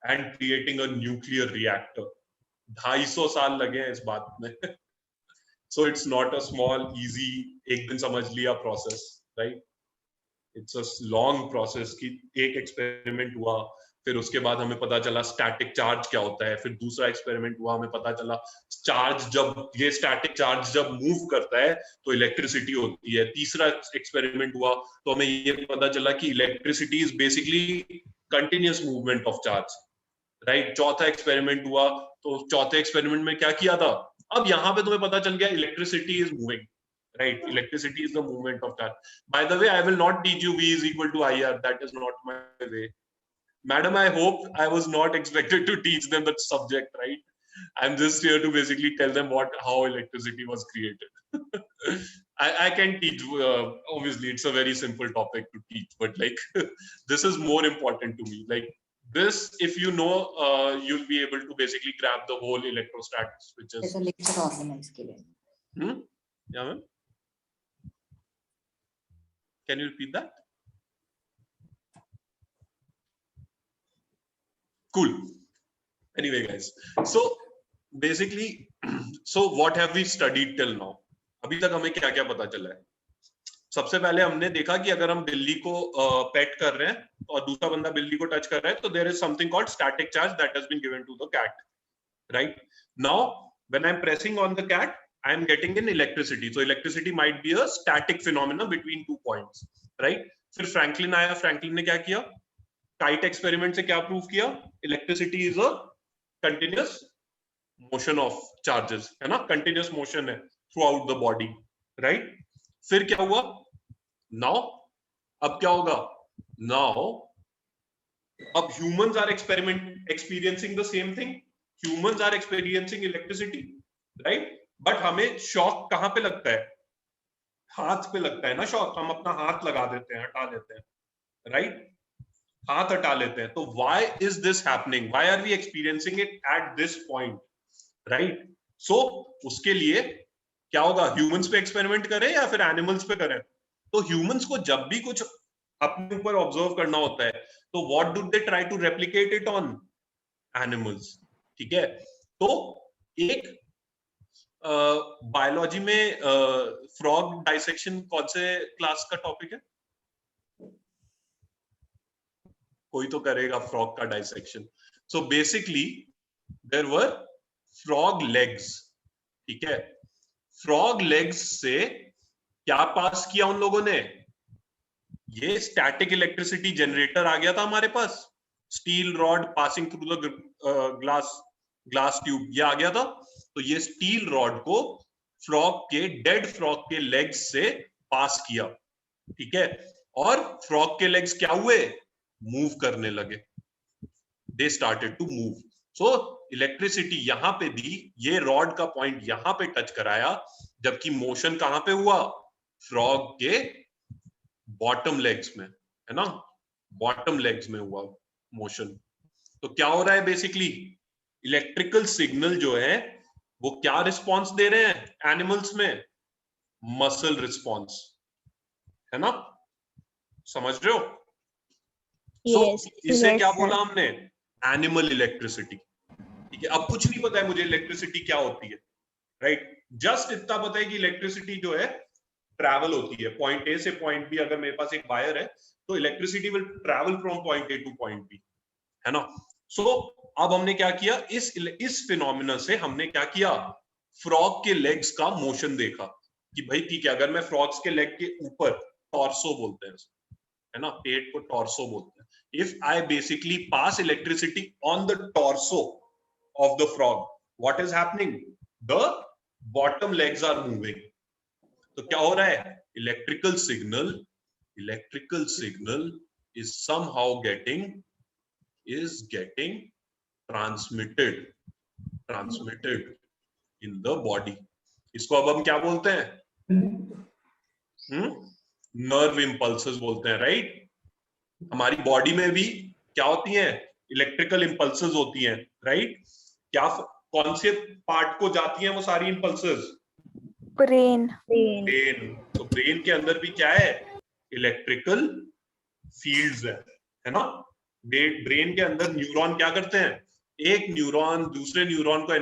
and creating a nuclear reactor. 250 साल लगे हैं इस बात में. So it's not a small, easy, एक दिन समझ लिया process, right? It's a long process कि एक experiment हुआ, फिर उसके बाद हमें पता चला static charge क्या होता है, फिर दूसरा experiment हुआ, हमें पता चला charge जब ये static charge जब move करता है तो electricity होती है, तीसरा experiment हुआ तो हमें ये पता चला कि electricity is basically continuous movement of charge, right? चौथा experiment हुआ तो चौथे experiment में क्या किया था? अब यहाँ पे तुम्हें पता चल गया electricity is moving, right? Electricity is the movement of charge. Bye the way, I will not teach you V is equal to IR. That is not my way. Madam, I hope I was not expected to teach them that subject, right? I'm just here to basically tell them how electricity was created. I can teach. Obviously, it's a very simple topic to teach, but like this is more important to me. Like this, if you know, you'll be able to basically grab the whole electrostatics, which is. ऐसा lecture organize के लिए. Yeah, ma'am. Can you repeat that? Cool. Anyway, guys. So basically, so what have we studied till now? अभी तक हमें क्या क्या पता चला है? सबसे पहले हमने देखा कि अगर हम बिल्ली को पेट कर रहे हैं और दूसरा बंदा बिल्ली को टच कर रहा है तो there is something called static charge that has been given to the cat, right? Now when I am pressing on the cat, I am getting in electricity. So electricity might be a static phenomena between two points, right? फिर फ्रैंकलिन आया. फ्रैंकलिन ने क्या किया? काइट एक्सपेरिमेंट से क्या प्रूव किया? Electricity is a continuous motion of charges, है ना? कंटिन्यूअस मोशन है throughout the body, right? फिर क्या हुआ? नाउ अब क्या होगा? नाउ अब humans are experiencing the same thing. Humans are experiencing electricity, right? But हमें शॉक कहां पे लगता है? हाथ पे लगता है ना शॉक. हम अपना हाथ लगा देते हैं, हटा लेते हैं, राइट? हाथ हटा लेते हैं. तो why is this happening? Why are we experiencing it at this point, right? So उसके लिए क्या होगा? ह्यूमंस पे एक्सपेरिमेंट करें या फिर एनिमल्स पे करें? तो ह्यूमंस को जब भी कुछ अपने ऊपर ऑब्जर्व करना होता है तो what do they try to replicate it on? Animals, ठीक है? तो एक बायोलॉजी में फ्रॉग डाइसेक्शन कौन से क्लास का टॉपिक है? कोई तो करेगा फ्रॉग का dissection. So basically there were frog legs, ठीक है। फ्रॉग लेग्स से क्या पास किया उन लोगों ने, ये स्टैटिक इलेक्ट्रिसिटी जनरेटर आ गया था हमारे पास, steel rod passing through the glass tube, ये आ गया था। तो ये स्टील रॉड को फ्रॉग के, डेड फ्रॉग के लेग्स से पास किया, ठीक है। और फ्रॉग के लेग्स क्या हुए, मूव करने लगे, they started to move. So electricity यहां पे दी, ये रॉड का पॉइंट यहां पे टच कराया, जबकि मोशन कहां पे हुआ, फ्रॉग के बॉटम लेग्स में, है ना, बॉटम लेग्स में हुआ मोशन। तो क्या हो रहा है बेसिकली, इलेक्ट्रिकल सिग्नल जो है वो क्या रिस्पॉन्स दे रहे हैं एनिमल्स में, मसल रिस्पॉन्स, है ना, समझ रहे हो। Yes. इसे Yes, क्या sir. बोला हमने, एनिमल इलेक्ट्रिसिटी, ठीक है। अब कुछ नहीं पता है मुझे इलेक्ट्रिसिटी क्या होती है, राइट, जस्ट इतना पता है कि इलेक्ट्रिसिटी जो है ट्रैवल होती है पॉइंट ए से पॉइंट बी। अगर मेरे पास एक वायर है तो electricity will travel from point A to point B, है ना। सो अब हमने क्या किया, इस फिनोमिना से हमने क्या किया, फ्रॉग के लेग्स का मोशन देखा कि भाई ठीक है, अगर मैं फ्रॉग्स के लेग के ऊपर, टॉर्सो बोलते हैं, है ना, पेट को टॉर्सो बोलते हैं, if I basically pass electricity on the torso of the frog, what is happening, the bottom legs are moving. तो क्या हो रहा है, electrical signal is somehow getting transmitted in the body. इसको अब हम क्या बोलते हैं, नर्व इंपल्सेस बोलते हैं, राइट। हमारी बॉडी में भी क्या होती हैं, इलेक्ट्रिकल इंपल्सेस होती हैं, राइट। क्या, कौन से पार्ट को जाती हैं वो सारी इंपल्सेस, ब्रेन। ब्रेन। तो ब्रेन के अंदर भी क्या है, इलेक्ट्रिकल फील्ड्स है ना। ब्रेन के अंदर न्यूरॉन क्या करते हैं, एक न्यूरॉन दूसरे न्यूरॉन को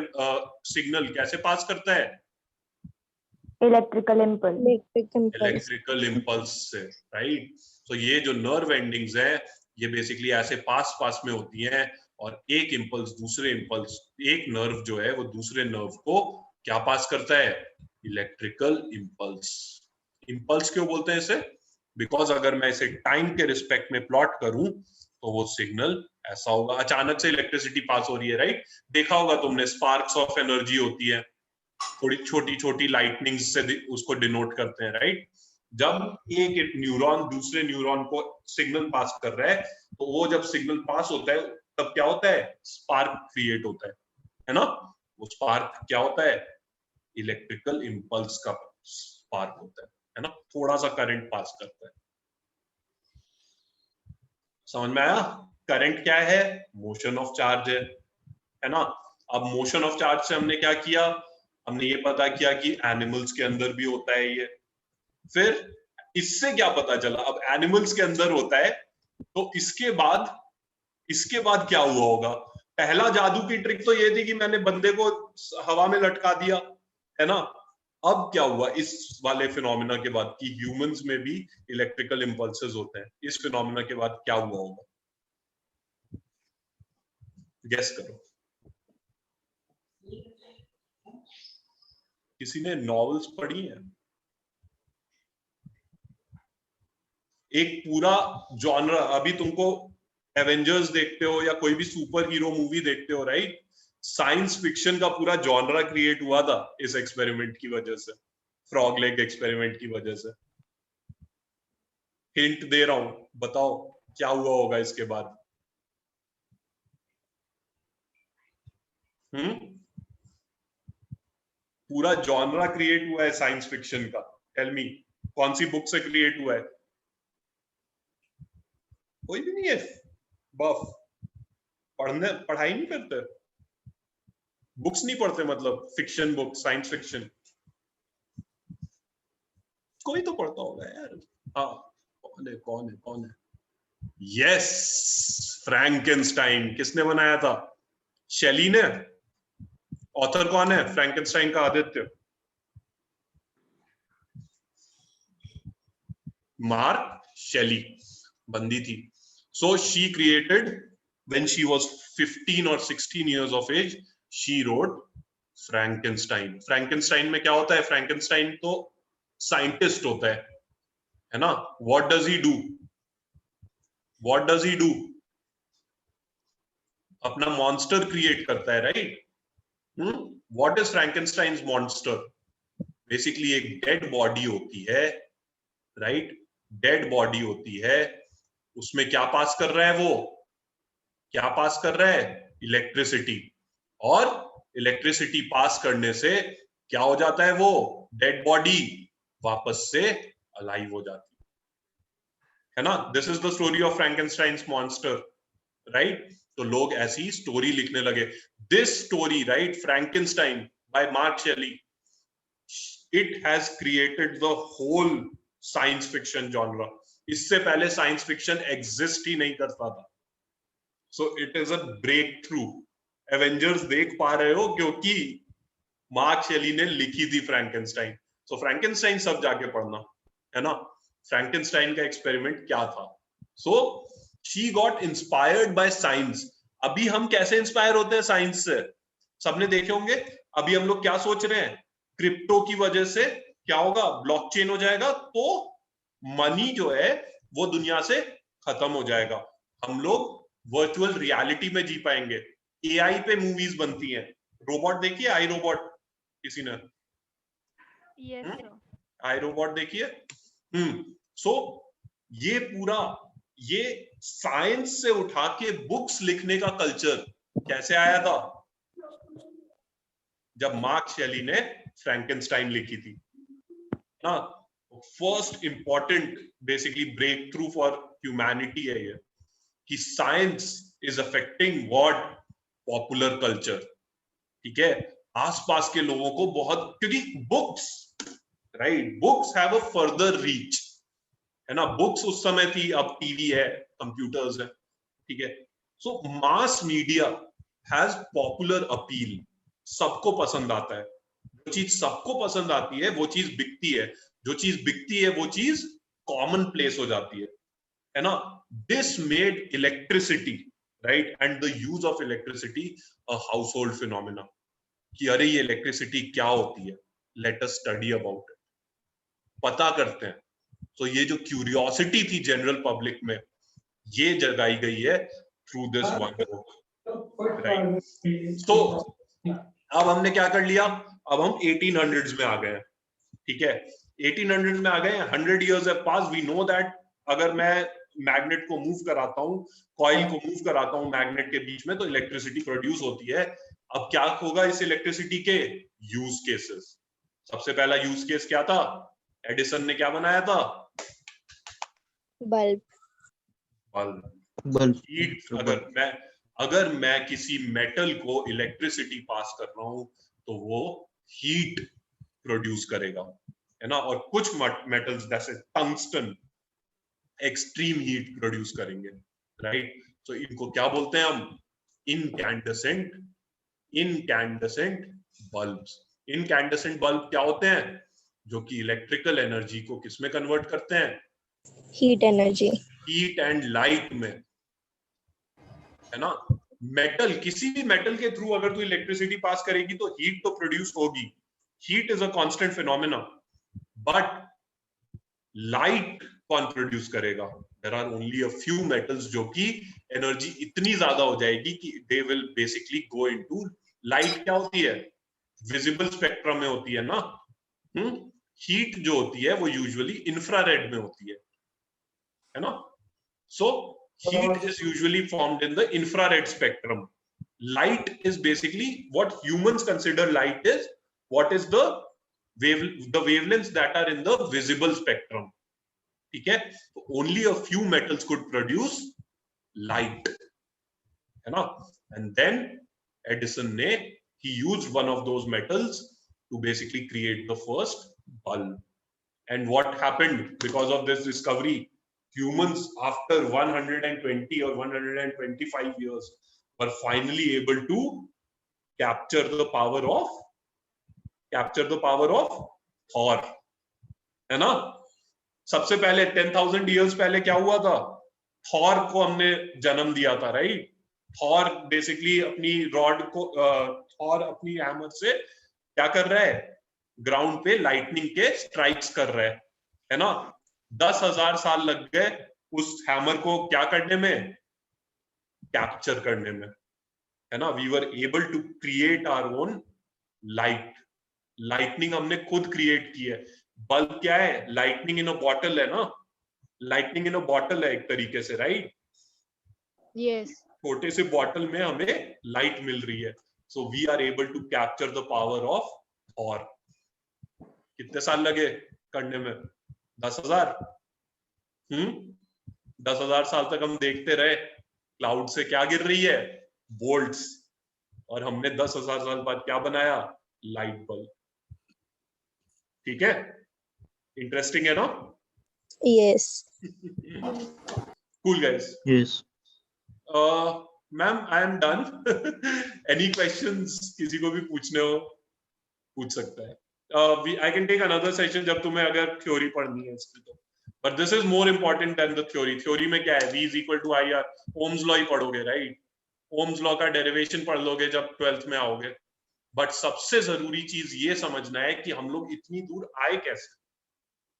सिग्नल कैसे पास करता है, इलेक्ट्रिकल इम्पल्स। इलेक्ट्रिकल इंपल्स से, राइट। तो ये जो नर्व एंडिंग्स है ये बेसिकली ऐसे पास में होती हैं, और एक इंपल्स दूसरे इंपल्स, एक नर्व जो है वो दूसरे नर्व को क्या पास करता है, इलेक्ट्रिकल इंपल्स। इंपल्स क्यों बोलते हैं इसे, बिकॉज अगर मैं इसे टाइम के रिस्पेक्ट में प्लॉट करूं तो वो सिग्नल ऐसा होगा, अचानक से इलेक्ट्रिसिटी पास हो रही है, राइट। देखा होगा तुमने, स्पार्क्स ऑफ एनर्जी होती है, थोड़ी छोटी छोटी लाइटनिंग से उसको डिनोट करते हैं, राइट। जब एक न्यूरॉन दूसरे न्यूरॉन को सिग्नल पास कर रहा है, तो वो जब सिग्नल पास होता है तब क्या होता है, स्पार्क क्रिएट होता है ना। वो स्पार्क क्या होता है, इलेक्ट्रिकल इंपल्स का स्पार्क होता है ना, थोड़ा सा करंट पास करता है। समझ में आया, करंट क्या है, मोशन ऑफ चार्ज है ना। अब मोशन ऑफ चार्ज से हमने क्या किया, हमने ये पता किया कि एनिमल्स के अंदर भी होता है ये। फिर इससे क्या पता चला, अब एनिमल्स के अंदर होता है, तो इसके बाद क्या हुआ होगा। पहला जादू की ट्रिक तो ये थी कि मैंने बंदे को हवा में लटका दिया, है ना। अब क्या हुआ इस वाले फिनोमिना के बाद कि ह्यूमंस में भी इलेक्ट्रिकल इंपल्सेस होते हैं, इस फिनोमिना के बाद क्या हुआ होगा, गेस करो। किसी ने नॉवेल्स पढ़ी हैं, एक पूरा जॉनरा, अभी तुमको एवेंजर्स देखते हो या कोई भी सुपर हीरो मूवी देखते हो, राइट, साइंस फिक्शन का पूरा जॉनरा क्रिएट हुआ था इस एक्सपेरिमेंट की वजह से, फ्रॉग लेग एक्सपेरिमेंट की वजह से। हिंट दे रहा हूं, बताओ क्या हुआ होगा इसके बाद। पूरा जॉनरा क्रिएट हुआ है साइंस फिक्शन का, टेल मी कौन सी बुक से क्रिएट हुआ है, कोई भी नहीं है बफ, पढ़ाई नहीं करते, बुक्स नहीं पढ़ते, मतलब फिक्शन बुक, साइंस फिक्शन कोई तो पढ़ता होगा यार। हाँ, कौन है, यस, फ्रैंकेनस्टाइन। किसने बनाया था, शेली ने। ऑथर कौन है फ्रैंकेनस्टाइन का, आदित्य, मार्क शेली बंदी थी। So she created when she was 15 or 16 years of age, she wrote Frankenstein. Frankenstein में क्या होता है? फ्रैंकेनस्टाइन तो साइंटिस्ट होता है ना? What does he do? What does he do? अपना मॉन्स्टर क्रिएट करता है, right? What is Frankenstein's monster? Basically एक डेड बॉडी होती है, राइट? डेड बॉडी होती है, उसमें क्या पास कर रहा है? वो क्या पास कर रहा है? इलेक्ट्रिसिटी। और इलेक्ट्रिसिटी पास करने से क्या हो जाता है? वो डेड बॉडी वापस से अलाइव हो जाती है ना? This is the story of Frankenstein's monster, right? तो लोग ऐसी स्टोरी लिखने लगे। This story, right, Frankenstein by Mark Shelley, it has created the whole science fiction genre. इससे पहले साइंस फिक्शन एग्जिस्ट ही नहीं करता था। So it is a breakthrough. Avengers देख पा रहे हो क्योंकि मार्क शेली ने लिखी थी फ्रैंकेनस्टाइन। सो फ्रैंकेनस्टाइन सब जाके पढ़ना, है ना? फ्रैंकेनस्टाइन का एक्सपेरिमेंट क्या था? So she got inspired by science. अभी हम कैसे इंस्पायर होते हैं साइंस से? सबने देखे होंगे। अभी हम लोग क्या सोच रहे हैं? क्रिप्टो की वजह से क्या होगा? ब्लॉकचेन हो जाएगा, तो मनी जो है वो दुनिया से खत्म हो जाएगा। हम लोग वर्चुअल रियलिटी में जी पाएंगे। एआई पे मूवीज बनती हैं। रोबोट देखिए, आई रोबोट, किसी ने? Yes, sir. आई रोबोट देखिए। सो ये पूरा, ये साइंस से उठा के बुक्स लिखने का कल्चर कैसे आया था? जब मार्क शेली ने फ्रैंकेनस्टाइन लिखी थी ना। First important basically breakthrough for humanity है ये, कि science is affecting what? Popular culture. ठीक है, आसपास के लोगों को बहुत, क्योंकि books, right, books have a further reach, है ना? बुक्स उस समय थी, अब टीवी है, कंप्यूटर्स है, ठीक है? So mass media has popular appeal. सबको पसंद आता है। जो चीज सबको पसंद आती है वो चीज बिकती है। जो चीज बिकती है वो चीज कॉमन प्लेस हो जाती है ना? This made electricity, right, and the use of electricity a household phenomena. कि अरे ये इलेक्ट्रिसिटी क्या होती है, let us study about it, पता करते हैं। तो ये जो क्यूरियोसिटी थी जनरल पब्लिक में, ये जगाई गई है through this one book, right? तो अब हमने क्या कर लिया? अब हम 1800s में आ गए हैं, ठीक है? 1800s में आ गए, 100 years have passed. We know that अगर मैं मैग्नेट को मूव कराता हूँ, कॉइल को मूव कराता हूँ मैग्नेट के बीच में, तो इलेक्ट्रिसिटी प्रोड्यूस होती है। अब क्या होगा इस इलेक्ट्रिसिटी के यूज केसेस? सबसे पहला यूज केस क्या था? एडिसन ने क्या बनाया था? बल्ब। बल्ब। हीट। अगर मैं किसी मेटल को इलेक्ट्रिसिटी पास कर रहा हूं तो वो हीट प्रोड्यूस करेगा, है ना? और कुछ मेटल्स जैसे टंगस्टन एक्सट्रीम हीट प्रोड्यूस करेंगे, राइट? तो इनको क्या बोलते हैं हम? Incandescent bulbs. इनकैंडेसेंट बल्ब क्या होते हैं? जो कि इलेक्ट्रिकल एनर्जी को किसमें कन्वर्ट करते हैं? Heat energy. Heat and light में, है ना? मेटल, किसी भी मेटल के थ्रू अगर तू इलेक्ट्रिसिटी पास करेगी तो हीट तो प्रोड्यूस होगी। Heat is a constant phenomena, but light कौन प्रोड्यूस करेगा? There are only a few metals जो कि एनर्जी इतनी ज्यादा हो जाएगी कि they will basically go into light. क्या होती है? विजिबल स्पेक्ट्रम में होती है ना। हीट जो होती है वो यूजुअली इंफ्रारेड में होती है ना? सो heat is usually formed in the infrared spectrum. Light is basically what humans consider light is what is the wavelengths that are in the visible spectrum. ठीक है? So only a few metals could produce light, है ना? And then Edison ने he used one of those metals to basically create the first bulb. And what happened because of this discovery? Humans after 120 or 125 years were finally able to capture the power of Thor, है ना? सबसे पहले 10,000 years पहले क्या हुआ था? थॉर को हमने जन्म दिया था, राइट? थॉर बेसिकली अपनी रॉड को थॉर अपनी हैमर से क्या कर रहा है, ग्राउंड पे लाइटनिंग के स्ट्राइक्स कर रहा है ना। 10,000 साल लग गए उस हैमर को क्या करने में, कैप्चर करने में, है ना। We were able to create our own light, lightning हमने खुद क्रिएट की है। बल्ब क्या है, लाइटनिंग इन अ बॉटल है ना, लाइटनिंग इन अ बॉटल है एक तरीके से, राइट। Yes. छोटे से बॉटल में हमें लाइट मिल रही है। So we are able to capture the power of Thor. कितने साल लगे करने में, 10,000। 10,000 साल तक हम देखते रहे क्लाउड से क्या गिर रही है, बोल्ट्स, और हमने 10,000 साल बाद क्या बनाया, लाइट बल्ब। ठीक है, इंटरेस्टिंग है ना। Yes. Cool guys. Yes. Ma'am I am done. Any questions किसी को भी पूछने हो पूछ सकता है। I can take another session जब तुम्हें अगर थ्योरी पढ़नी है इसकी तो, but this is more important than the theory। Theory में क्या है, V is equal to IR, Ohm's law ही पढ़ोगे, राइट। ओम्स लॉ का डेरिवेशन पढ़ लोगे जब 12th में आओगे। बट सबसे जरूरी चीज ये समझना है कि हम लोग इतनी दूर आए कैसे,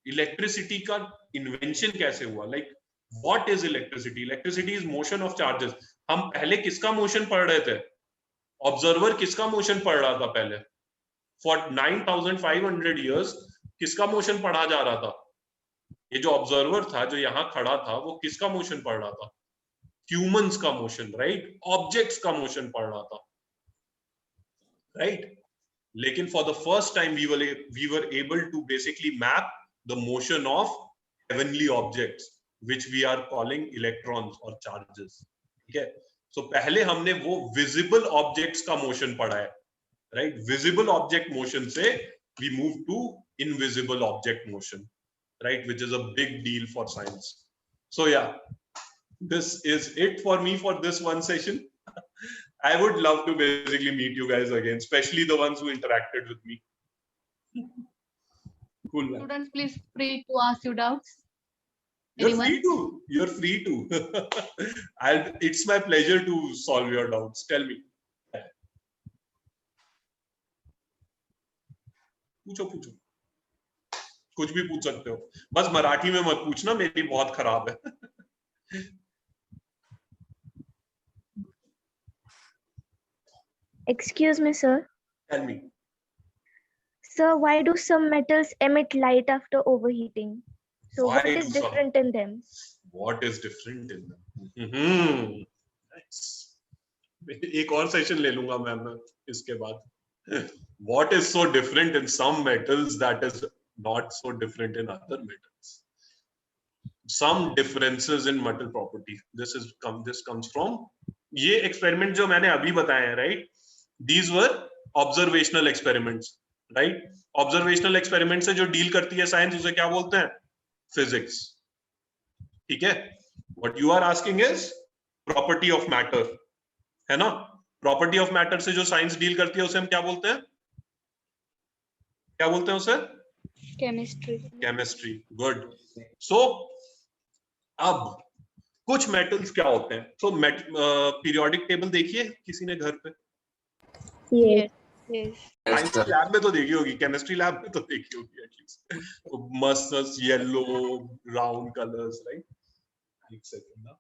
इलेक्ट्रिसिटी का इन्वेंशन कैसे हुआ। Like what is electricity, electricity is motion of charges. हम पहले किसका मोशन पढ़ रहे थे, ऑब्जर्वर किसका मोशन पढ़ रहा था पहले, फॉर 9,500 years किसका मोशन पढ़ा जा रहा था, ये जो ऑब्जर्वर था जो यहाँ खड़ा था वो किसका मोशन पढ़ रहा था, ह्यूमंस का मोशन, राइट, ऑब्जेक्ट्स का मोशन पढ़ रहा था, राइट। लेकिन for the first time we were able to basically map the motion of heavenly objects which we are calling electrons और चार्जेस। ठीक है, सो पहले हमने वो विजिबल ऑब्जेक्ट्स का मोशन पढ़ा है, राइट। विजिबल ऑब्जेक्ट मोशन से we move to invisible object motion, right, which is a big deal for science. So yeah, this is it for me for this one session. I would love to basically meet you guys again, especially the ones who interacted with me. Cool, man. Students, please free to ask your doubts. You're Anyone? free to. You're free to. It's my pleasure to solve your doubts. Tell me. पूछो, कुछ भी पूछ सकते हो, बस मराठी में मत पूछना, मेरी बहुत खराब है। Excuse me, sir. Tell me. Sir, why do some metals emit light after overheating? So Why what is do some- different in them? What is different in them? Nice. एक और सेशन ले लूंगा मैम इसके बाद। What is so different in some metals that is not so different in other metals? Some differences in metal property. This comes from ये experiment जो मैंने अभी बताए हैं, right? These were observational experiments, right? Observational experiments से जो deal करती है science उसे क्या बोलते हैं? Physics. ठीक है? What you are asking is property of matter, है ना? Property of matter से जो science deal करती है उसे हम क्या बोलते हैं? क्या बोलते हैं उसे? Chemistry. केमिस्ट्री। गुड। सो अब कुछ मेटल्स क्या होते हैं, सो पीरियोडिक टेबल देखिए किसी ने घर पे, Yes. Yes. साइंस लैब में तो देखी होगी, केमिस्ट्री लैब में तो देखी होगी एटलीस्ट, मस्त येलो राउंड कलर्स, राइट। एक सेकंड ना।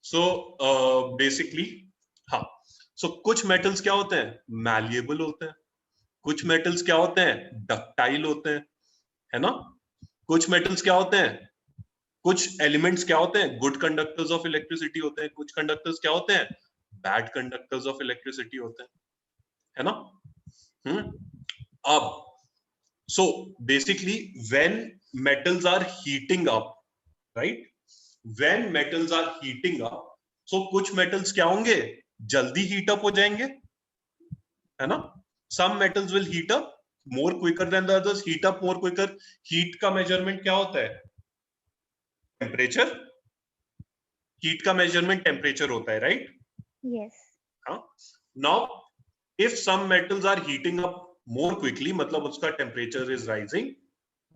सो बेसिकली हाँ, सो कुछ मेटल्स क्या होते हैं, मैलिएबल होते हैं। कुछ मेटल्स क्या होते हैं, डक्टाइल होते हैं, है ना। कुछ मेटल्स क्या होते हैं, कुछ एलिमेंट्स क्या होते हैं, गुड कंडक्टर्स ऑफ इलेक्ट्रिसिटी होते हैं। कुछ कंडक्टर्स क्या होते हैं, बैड कंडक्टर्स ऑफ इलेक्ट्रिसिटी होते हैं, है ना। अब so basically when metals are heating up, right, when metals are heating up, so कुछ मेटल्स क्या होंगे, जल्दी हीट अप हो जाएंगे, है ना। Some metals will heat up more quicker than the others, heat up more quicker. Heat का measurement क्या होता है, temperature. Heat का measurement temperature होता है, right? Yes. Now, if some metals are heating up more quickly, मतलब उसका temperature is rising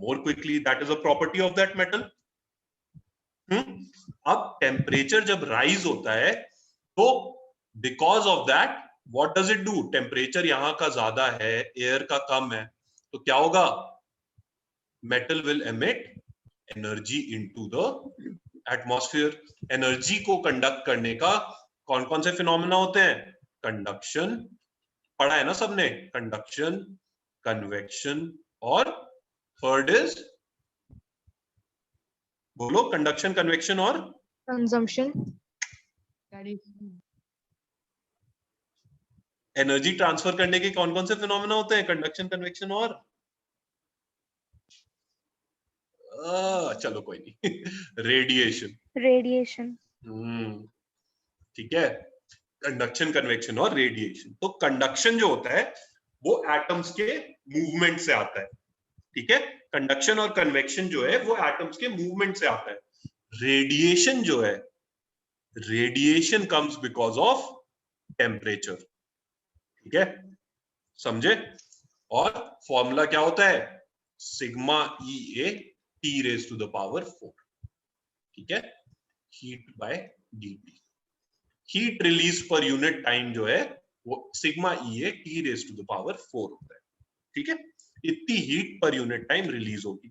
more quickly, that is a property of that metal. अब temperature जब rise होता है तो because of that what does it do, temperature यहाँ का ज्यादा है, एयर का कम है, तो क्या होगा, metal will emit energy into the atmosphere. Energy को कंडक्ट करने का कौन कौन से फिनोमेना होते हैं, कंडक्शन, पढ़ा है ना सबने, कंडक्शन, कन्वेक्शन, और थर्ड इज, बोलो, कंडक्शन, कन्वेक्शन और Consumption. एनर्जी ट्रांसफर करने के कौन कौन से फिनोमेना होते हैं, कंडक्शन, कन्वेक्शन और चलो कोई नहीं रेडिएशन। Radiation. ठीक है, कंडक्शन, कन्वेक्शन और रेडिएशन। तो कंडक्शन जो होता है वो एटम्स के मूवमेंट से आता है, ठीक है, कंडक्शन और कन्वेक्शन जो है वो एटम्स के मूवमेंट से आता है। रेडिएशन जो है, radiation comes because of temperature, ठीक है, समझे। और फॉर्मूला क्या होता है, sigma E A T raise to the power 4, ठीक है, heat by DT. Heat release per unit time जो है वो sigma E A T raise to the power 4 होता है, ठीक है, इतनी हीट पर यूनिट टाइम रिलीज होगी।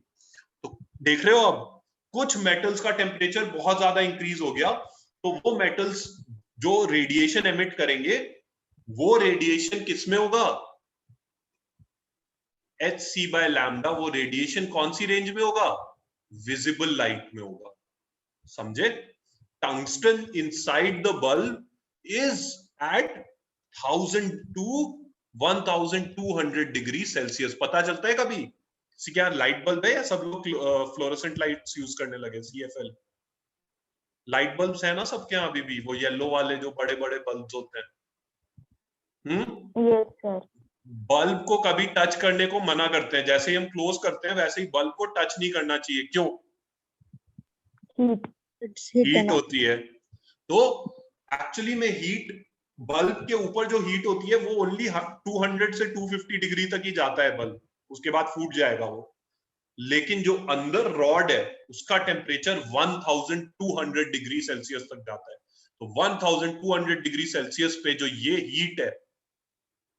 तो देख रहे हो, अब कुछ मेटल्स का टेम्परेचर बहुत ज्यादा इंक्रीज हो गया, तो वो मेटल्स जो रेडिएशन एमिट करेंगे, वो रेडिएशन किसमें होगा, Hc बाय लैम्डा। वो रेडिएशन कौन सी रेंज में होगा, विजिबल लाइट में होगा, समझे। Tungsten inside the bulb is at 1000 to 1200 degree Celsius. पता चलता है कभी, क्या लाइट बल्ब है या सब लोग फ्लोरोसेंट लाइट्स यूज करने लगे, CFL लाइट बल्ब्स है ना सबके यहाँ अभी भी, वो येलो वाले जो बड़े बड़े बल्ब्स होते हैं। Yes, sir. बल्ब को कभी टच करने को मना करते हैं, जैसे ही हम क्लोज करते हैं वैसे ही बल्ब को टच नहीं करना चाहिए, क्यों, Heat. It's heat heat enough. होती है। तो एक्चुअली में हीट, बल्ब के ऊपर जो हीट होती है वो ओनली 200 से 250 डिग्री तक ही जाता है बल्ब, उसके बाद फूट जाएगा वो। लेकिन जो अंदर रॉड है उसका टेम्परेचर 1200 डिग्री सेल्सियस तक जाता है। तो 1200 डिग्री सेल्सियस पे जो ये हीट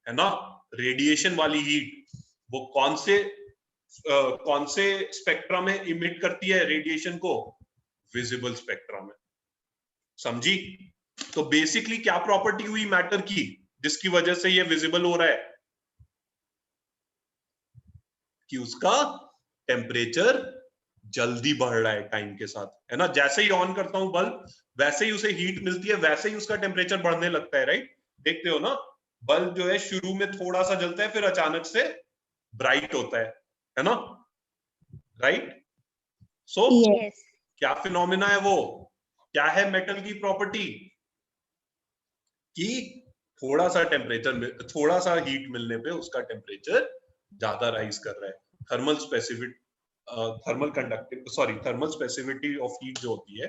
है ना, रेडिएशन वाली हीट, वो कौन से स्पेक्ट्रा में इमिट करती है रेडिएशन को, विजिबल स्पेक्ट्रा में, समझी। तो बेसिकली क्या प्रॉपर्टी हुई मैटर की जिसकी वजह से ये विजिबल हो रहा है, कि उसका टेम्परेचर जल्दी बढ़ रहा है टाइम के साथ, है ना। जैसे ही ऑन करता हूं बल्ब, वैसे ही उसे हीट मिलती है, वैसे ही उसका टेम्परेचर बढ़ने लगता है, राइट। देखते हो ना, बल्ब जो है शुरू में थोड़ा सा जलता है, फिर अचानक से ब्राइट होता है ना, राइट। सो Yes. क्या फिनोमिना है वो, क्या है मेटल की प्रॉपर्टी, कि थोड़ा सा टेम्परेचर में, थोड़ा सा हीट मिलने पे उसका टेम्परेचर ज्यादा राइज कर रहा है। थर्मल स्पेसिफिसिटी ऑफ हीट जो होती है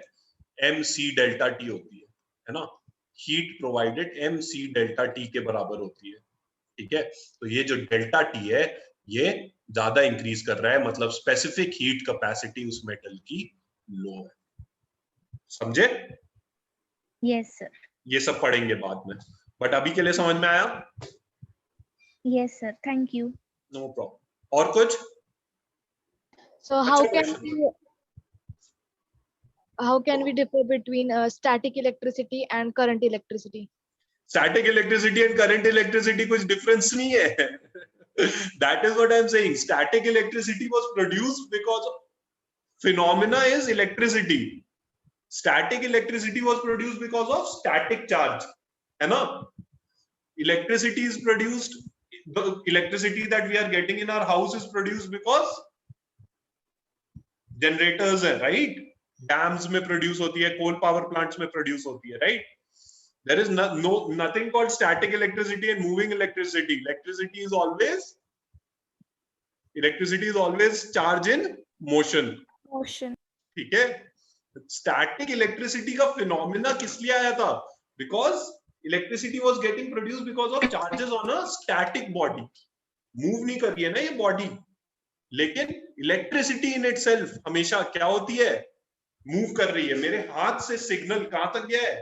mc डेल्टा टी होती है ना, heat provided mc delta T के बराबर होती है, ठीक है। तो ये जो डेल्टा टी है ये ज्यादा इंक्रीज कर रहा है, मतलब स्पेसिफिक हीट कैपेसिटी उस मेटल की लो है, समझे। Yes, sir. ये सब पढ़ेंगे बाद में, बट अभी के लिए समझ में आया, Yes, sir. Thank you. No problem. और कुछ, So how अच्छा can question we differ between static electricity and current electricity? Static electricity and current electricity कुछ डिफरेंस नहीं है। That is what I am saying, static electricity was produced because phenomena is electricity, static electricity was produced because of static charge, है ना। electricity is produced, the electricity that we are getting in our house is produced because generators है, right, dams में produce होती है, coal power plants में produce होती है, right। there is nothing called static electricity and moving electricity. Electricity is always charge in motion, Motion. ठीक है। स्टैटिक इलेक्ट्रिसिटी का फिनोमिना किस लिए आया था, because electricity was getting produced because of charges on a static body, move नहीं कर रही है ना ये बॉडी। लेकिन इलेक्ट्रिसिटी इन इटसेल्फ हमेशा क्या होती है, मूव कर रही है। मेरे हाथ से सिग्नल कहां तक गया है,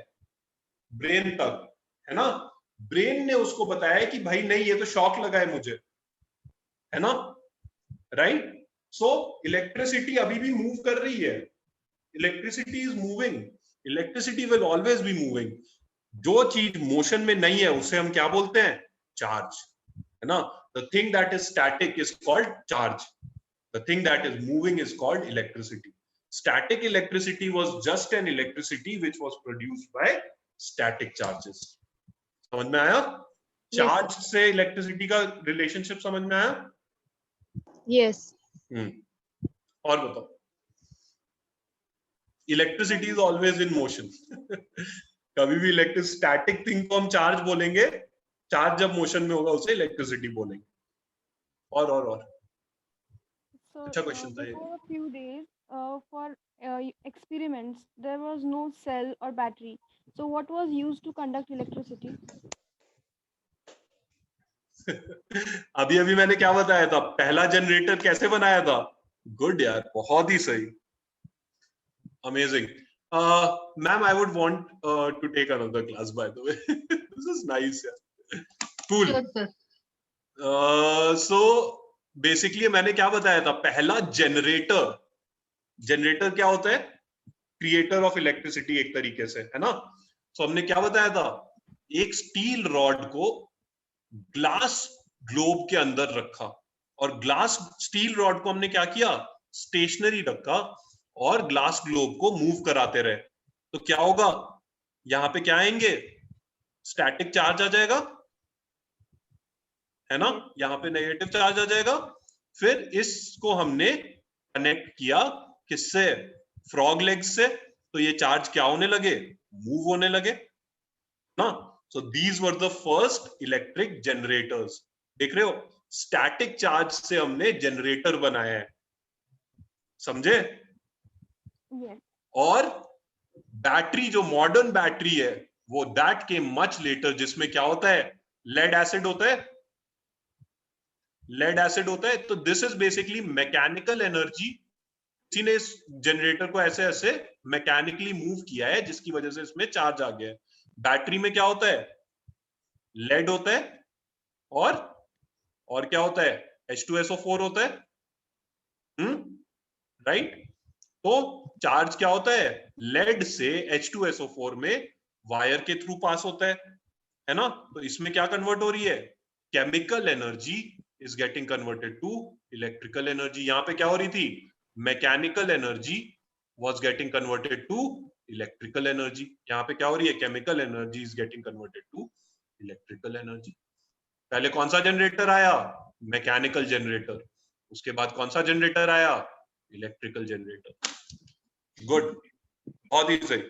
ब्रेन तक, है ना। ब्रेन ने उसको बताया कि भाई नहीं, ये तो शॉक लगा है मुझे, है ना, राइट। सो इलेक्ट्रिसिटी अभी भी मूव कर रही है, electricity is moving, electricity will always be moving. जो चीज मोशन में नहीं है उसे हम क्या बोलते हैं? चार्ज, है ना। The thing that is static is called charge, the thing that is moving is called electricity. Static electricity was just an electricity which was produced by static charges. समझ में आया? चार्ज से इलेक्ट्रिसिटी का रिलेशनशिप समझ में आया? Yes. और बताओ. Electricity is always in motion. कभी भी इलेक्ट्रिक स्टैटिक थिंग को हम चार्ज बोलेंगे, चार्ज जब मोशन में होगा उसे इलेक्ट्रिसिटी बोलेंगे. और So, अच्छा क्वेश्चन था ये. before a few days, for experiments, there was no cell or battery. So, what was used to conduct electricity? अभी अभी मैंने क्या बताया था? पहला जनरेटर कैसे बनाया था? गुड यार, बहुत ही सही, amazing. Ma'am, I would want to take another class by the way. This is nice यार, कूल. सो बेसिकली मैंने क्या बताया था? पहला जनरेटर, जनरेटर क्या होता है? क्रिएटर ऑफ इलेक्ट्रिसिटी एक तरीके से, है ना. सो हमने क्या बताया था? एक स्टील रॉड को ग्लास ग्लोब के अंदर रखा, और ग्लास स्टील रॉड को हमने क्या किया? स्टेशनरी रखा, और ग्लास ग्लोब को मूव कराते रहे. तो क्या होगा? यहां पे क्या आएंगे? स्टैटिक चार्ज आ जाएगा, है ना. यहाँ पे नेगेटिव चार्ज आ जाएगा. फिर इसको हमने कनेक्ट किया किससे? फ्रॉग लेग्स से. तो ये चार्ज क्या होने लगे? मूव होने लगे ना. So these were the first electric generators. देख रहे हो, स्टैटिक चार्ज से हमने जनरेटर बनाया है, समझे. Yes. और बैटरी, जो मॉडर्न बैटरी है, वो दैट के मच लेटर, जिसमें क्या होता है? लेड एसिड होता है, लेड एसिड होता है. तो this is basically mechanical energy. किसी ने इस जनरेटर को ऐसे ऐसे मैकेनिकली मूव किया है, जिसकी वजह से इसमें चार्ज आ गया है. बैटरी में क्या होता है? लेड होता है, और क्या होता है? H2SO4 होता है, राइट. तो चार्ज क्या होता है? लेड से H2SO4 में वायर के थ्रू पास होता है ना. तो इसमें क्या कन्वर्ट हो रही है? Chemical energy is getting converted to electrical energy. यहाँ पे क्या हो रही थी? Mechanical energy was getting converted to electrical energy. यहाँ पे क्या हो रही है? Chemical energy is getting converted to electrical energy. पहले कौन सा जनरेटर आया? Mechanical generator. उसके बाद कौन सा जनरेटर आया? Electrical generator. गुड, बहुत ही सही.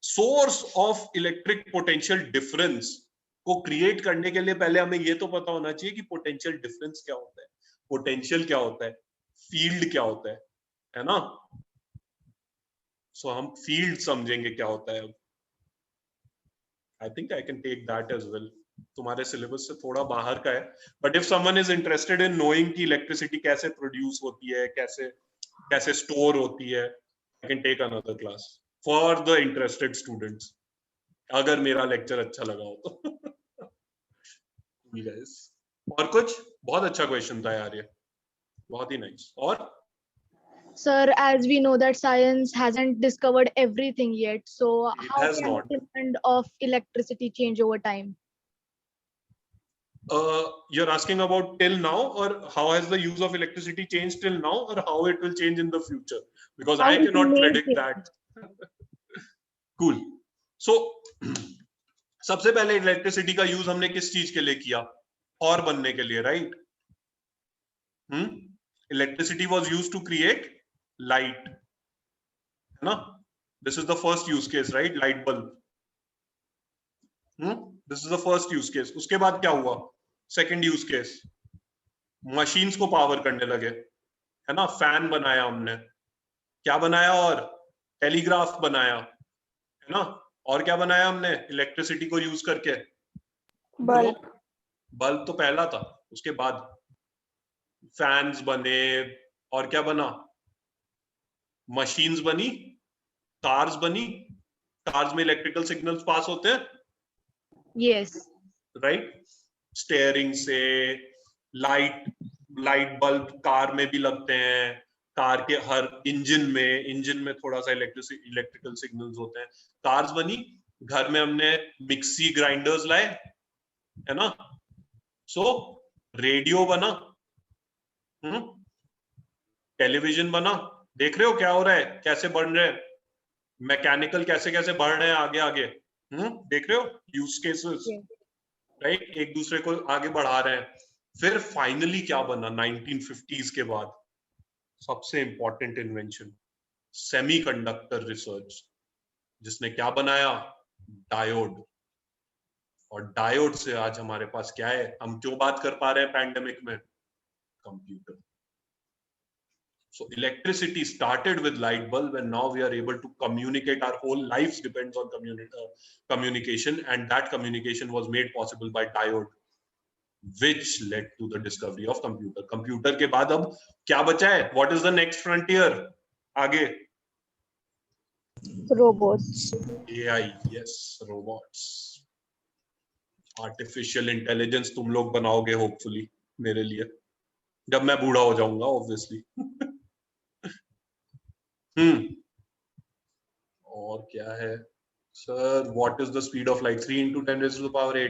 Source of electric potential difference को क्रिएट करने के लिए पहले हमें ये तो पता होना चाहिए कि पोटेंशियल डिफरेंस क्या होता है, पोटेंशियल क्या होता है, फील्ड क्या होता है ना. सो हम फील्ड समझेंगे क्या होता है. I think I can take that as well. तुम्हारे सिलेबस से थोड़ा बाहर का है, but if someone is interested in knowing कि इलेक्ट्रिसिटी कैसे प्रोड्यूस होती है, कैसे स्टोर होती है, I can take another class for the interested students, अगर मेरा लेक्चर अच्छा लगा हो तो. guys. और कुछ? बहुत अच्छा क्वेश्चन था यार ये, बहुत ही नाइस. और Sir, as we know that science hasn't discovered everything yet, so It how has can not. the demand of electricity change over time? You're asking about till now, or how has the use of electricity changed till now, or how it will change in the future? Because How I it cannot may predict that. Cool. So सबसे पहले इलेक्ट्रिसिटी का यूज हमने किस चीज के लिए किया? और बनने के लिए, right. Electricity was used to create light, है ना. This is the first use case, right. Light bulb, this is the first use case. उसके बाद क्या हुआ? सेकंड यूज केस, मशीन्स को पावर करने लगे, है ना. फैन बनाया हमने, क्या बनाया? और टेलीग्राफ बनाया, है ना. और क्या बनाया हमने इलेक्ट्रिसिटी को यूज करके? बल्ब. बल्ब तो पहला था, उसके बाद फैन्स बने, और क्या बना? मशीन्स बनी, कार्स बनी. कार्स में इलेक्ट्रिकल सिग्नल्स पास होते हैं, Yes. राइट? स्टेयरिंग से, लाइट बल्ब कार में भी लगते हैं, कार के हर इंजन में थोड़ा सा इलेक्ट्रिकल सिग्नल्स होते हैं। कार्स बनी, घर में हमने मिक्सी ग्राइंडर्स लाए, है ना? सो रेडियो बना, टेलीविजन बना। देख रहे हो क्या हो रहा है, कैसे बढ़ रहे हैं मैकेनिकल, कैसे कैसे बढ़ रहे हैं आगे आगे। देख रहे हो यूज केसेस, राइट? एक दूसरे को आगे बढ़ा रहे हैं। फिर फाइनली क्या बना 1950s के बाद? सबसे इंपॉर्टेंट इन्वेंशन, सेमीकंडक्टर रिसर्च, जिसने क्या बनाया? डायोड। और डायोड से आज हमारे पास क्या है? हम क्यों बात कर पा रहे हैं पैंडेमिक में? Computer. So electricity started with light bulb, and now we are able to communicate. Our whole lives depends on communication, and that communication was made possible by diode, which led to the discovery of computer. Computer के बाद अब क्या बचा है? What is the next frontier? आगे Robots. AI, yes, robots. Artificial intelligence तुम लोग बनाओगे hopefully मेरे लिए, जब मैं बूढ़ा हो जाऊंगा obviously. और क्या है sir? What is the speed of light? 3 × 10⁸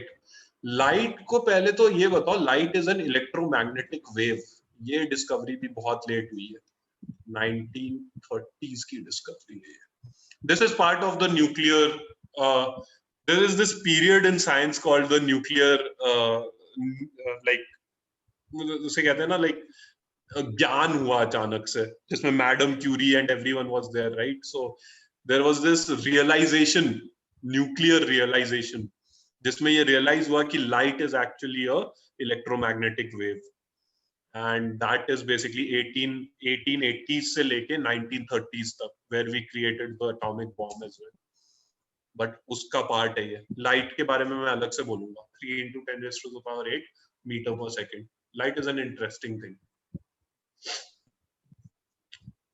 light को पहले तो ये बताओ, light is an electromagnetic wave. ये डिस्कवरी भी बहुत लेट हुई है, 1930s की डिस्कवरी है। This is part of the nuclear, there is this period in science called the nuclear, like उसे कहते हैं ना, लाइक ज्ञान हुआ अचानक से, जिसमें madam Curie and everyone was there, right? So there was this realization, nuclear realization, जिसमें ये रियलाइज हुआ कि light is actually a electromagnetic wave, and that is basically 1880s से लेके 1930s तक, where we created the atomic bomb as well. But उसका पार्ट है ये। लाइट के बारे में मैं अलग से बोलूंगा। 3 × 10⁸ मीटर पर second. Light is an interesting thing.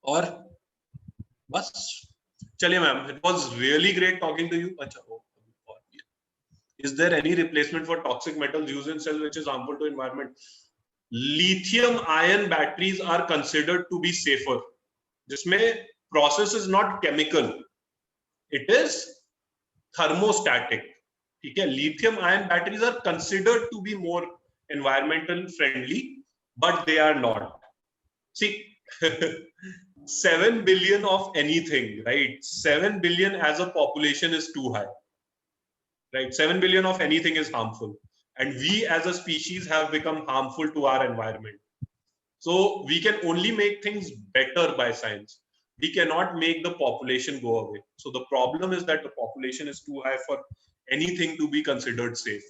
और बस चलिए ma'am, it was really great talking to you. अच्छा, is there any replacement for toxic metals used in cells which is harmful to environment? Lithium ion batteries are considered to be safer, जिसमें process is not chemical, it is thermostatic, ठीक है? lithium ion batteries are considered to be more environmental friendly, but they are not. See, 7 billion of anything, right? 7 billion as a population is too high, right? 7 billion of anything is harmful, and we as a species have become harmful to our environment. So we can only make things better by science. We cannot make the population go away. So the problem is that the population is too high for anything to be considered safe.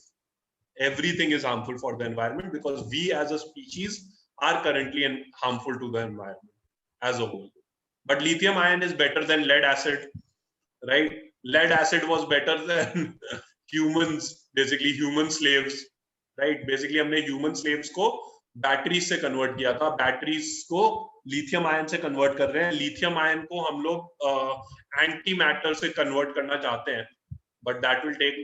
Everything is harmful for the environment because we as a species are currently harmful to the environment as a whole. But lithium ion is better than lead acid, right? Lead acid was better than humans, basically human slaves, right? Basically हमने human slaves को बैटरीज से कन्वर्ट किया था, बैटरीज को लिथियम आयन से कन्वर्ट कर रहे हैं। लिथियम आयन को हम लोग एंटी मैटर से कन्वर्ट करना चाहते हैं, but that will take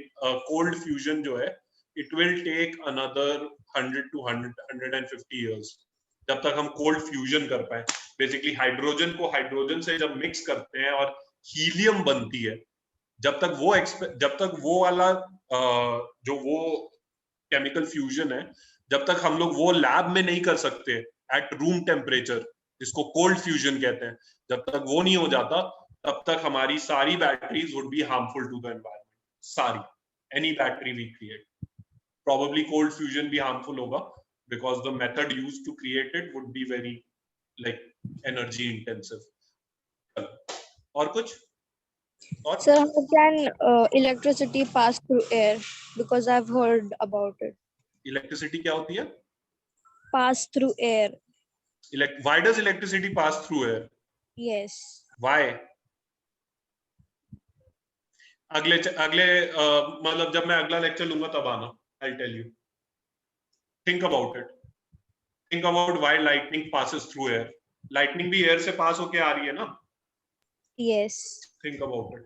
cold fusion जो है, it will take another 100 to 150 years जब तक हम कोल्ड फ्यूजन कर पाए। बेसिकली हाइड्रोजन को हाइड्रोजन से जब मिक्स करते हैं और हीलियम बनती है, जब तक वो वाला जो वो केमिकल फ्यूजन है, जब तक हम लोग वो लैब में नहीं कर सकते एट रूम टेम्परेचर, जिसको कोल्ड फ्यूजन कहते हैं, जब तक वो नहीं हो जाता, तब तक हमारी सारी batteries would be harmful to the environment. Sorry, any battery we create, probably cold fusion भी harmful होगा because the method used to create it would be very like energy intensive. और कुछ? और? Sir, how can electricity pass through air? Because I've heard about it. Electricity क्या होती है? Pass through air. Why does electricity pass through air? Yes. Why? अगले मतलब जब मैं अगला लेक्चर लूंगा तब आना, I'll tell you. Think about it. Think about why lightning passes through air. Lightning भी air से pass होके आ रही है ना? Yes. Think about it.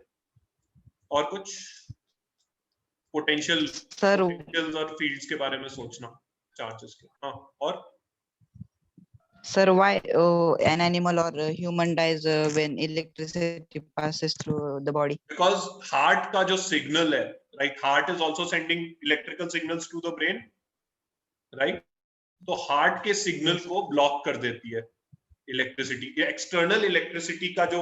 और कुछ? पोटेंशियल Sir, और फील्ड्स के बारे में सोचना, चार्जेस के। हाँ, और sir, why an animal or a human dies when electricity passes through the body? Because heart का जो सिग्नल है, right, heart is also sending electrical signals to the brain, right, तो हार्ट के सिग्नल को ब्लॉक कर देती है इलेक्ट्रिसिटी। एक्सटर्नल इलेक्ट्रिसिटी का जो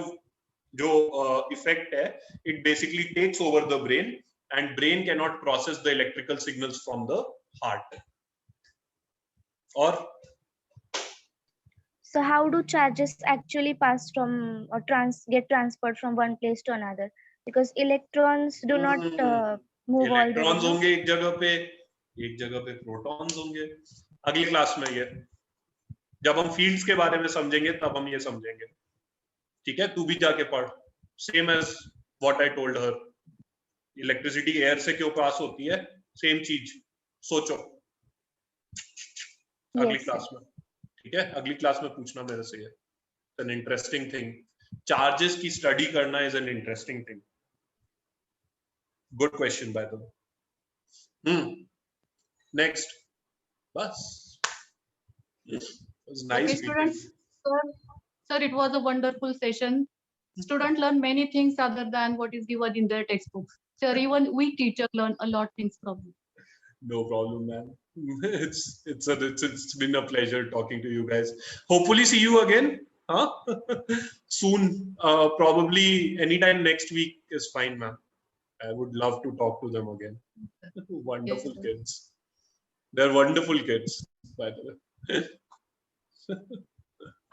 इफेक्ट है, it basically takes over the brain and brain can not process the electrical signals from the heart. और So how do charges actually pass from or get transferred from one place to another? Because electrons do not move all the way. Electrons होंगे एक जगह पे प्रोटॉन्स होंगे। अगली क्लास में ये, जब हम फील्ड्स के बारे में समझेंगे तब हम ये समझेंगे, ठीक है? तू भी जाके पढ़, same as what I told her. Electricity air से क्यों पास होती है, सेम चीज सोचो अगली Yes, क्लास में, ठीक है? अगली क्लास में पूछना मेरे से, ये एन इंटरेस्टिंग थिंग। चार्जेस की स्टडी करना is an interesting thing. Good question by the way. Next, बस। It was nice Okay, meeting students. you. Sir, it was a wonderful session. Students learn many things other than what is given in their textbooks. Sir, even we teachers learn a lot things from you. No problem, man. It's been a pleasure talking to you guys. Hopefully see you again, huh? Soon. Probably anytime next week is fine, man. I would love to talk to them again. Wonderful Yes, sir. kids. They're wonderful kids, by the way.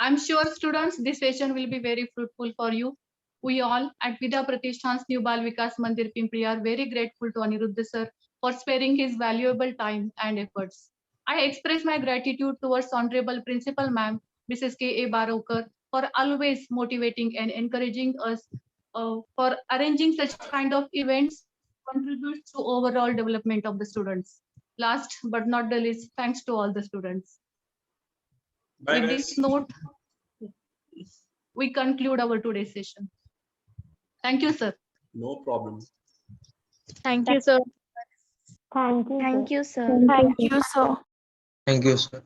I'm sure students, this session will be very fruitful for you. We all at Vidya Pratishthan's New Bal Vikas Mandir Pimpri are very grateful to Aniruddha sir for sparing his valuable time and efforts. I express my gratitude towards Honorable Principal Ma'am, Mrs. K.A. Barokar, for always motivating and encouraging us, for arranging such kind of events, contributes to overall development of the students. Last but not the least, thanks to all the students. Bye, With guys. this note, we conclude our today's session. Thank you, sir. No problem. Thank you, sir. thank you, sir. Thank you, sir. Thank you, sir.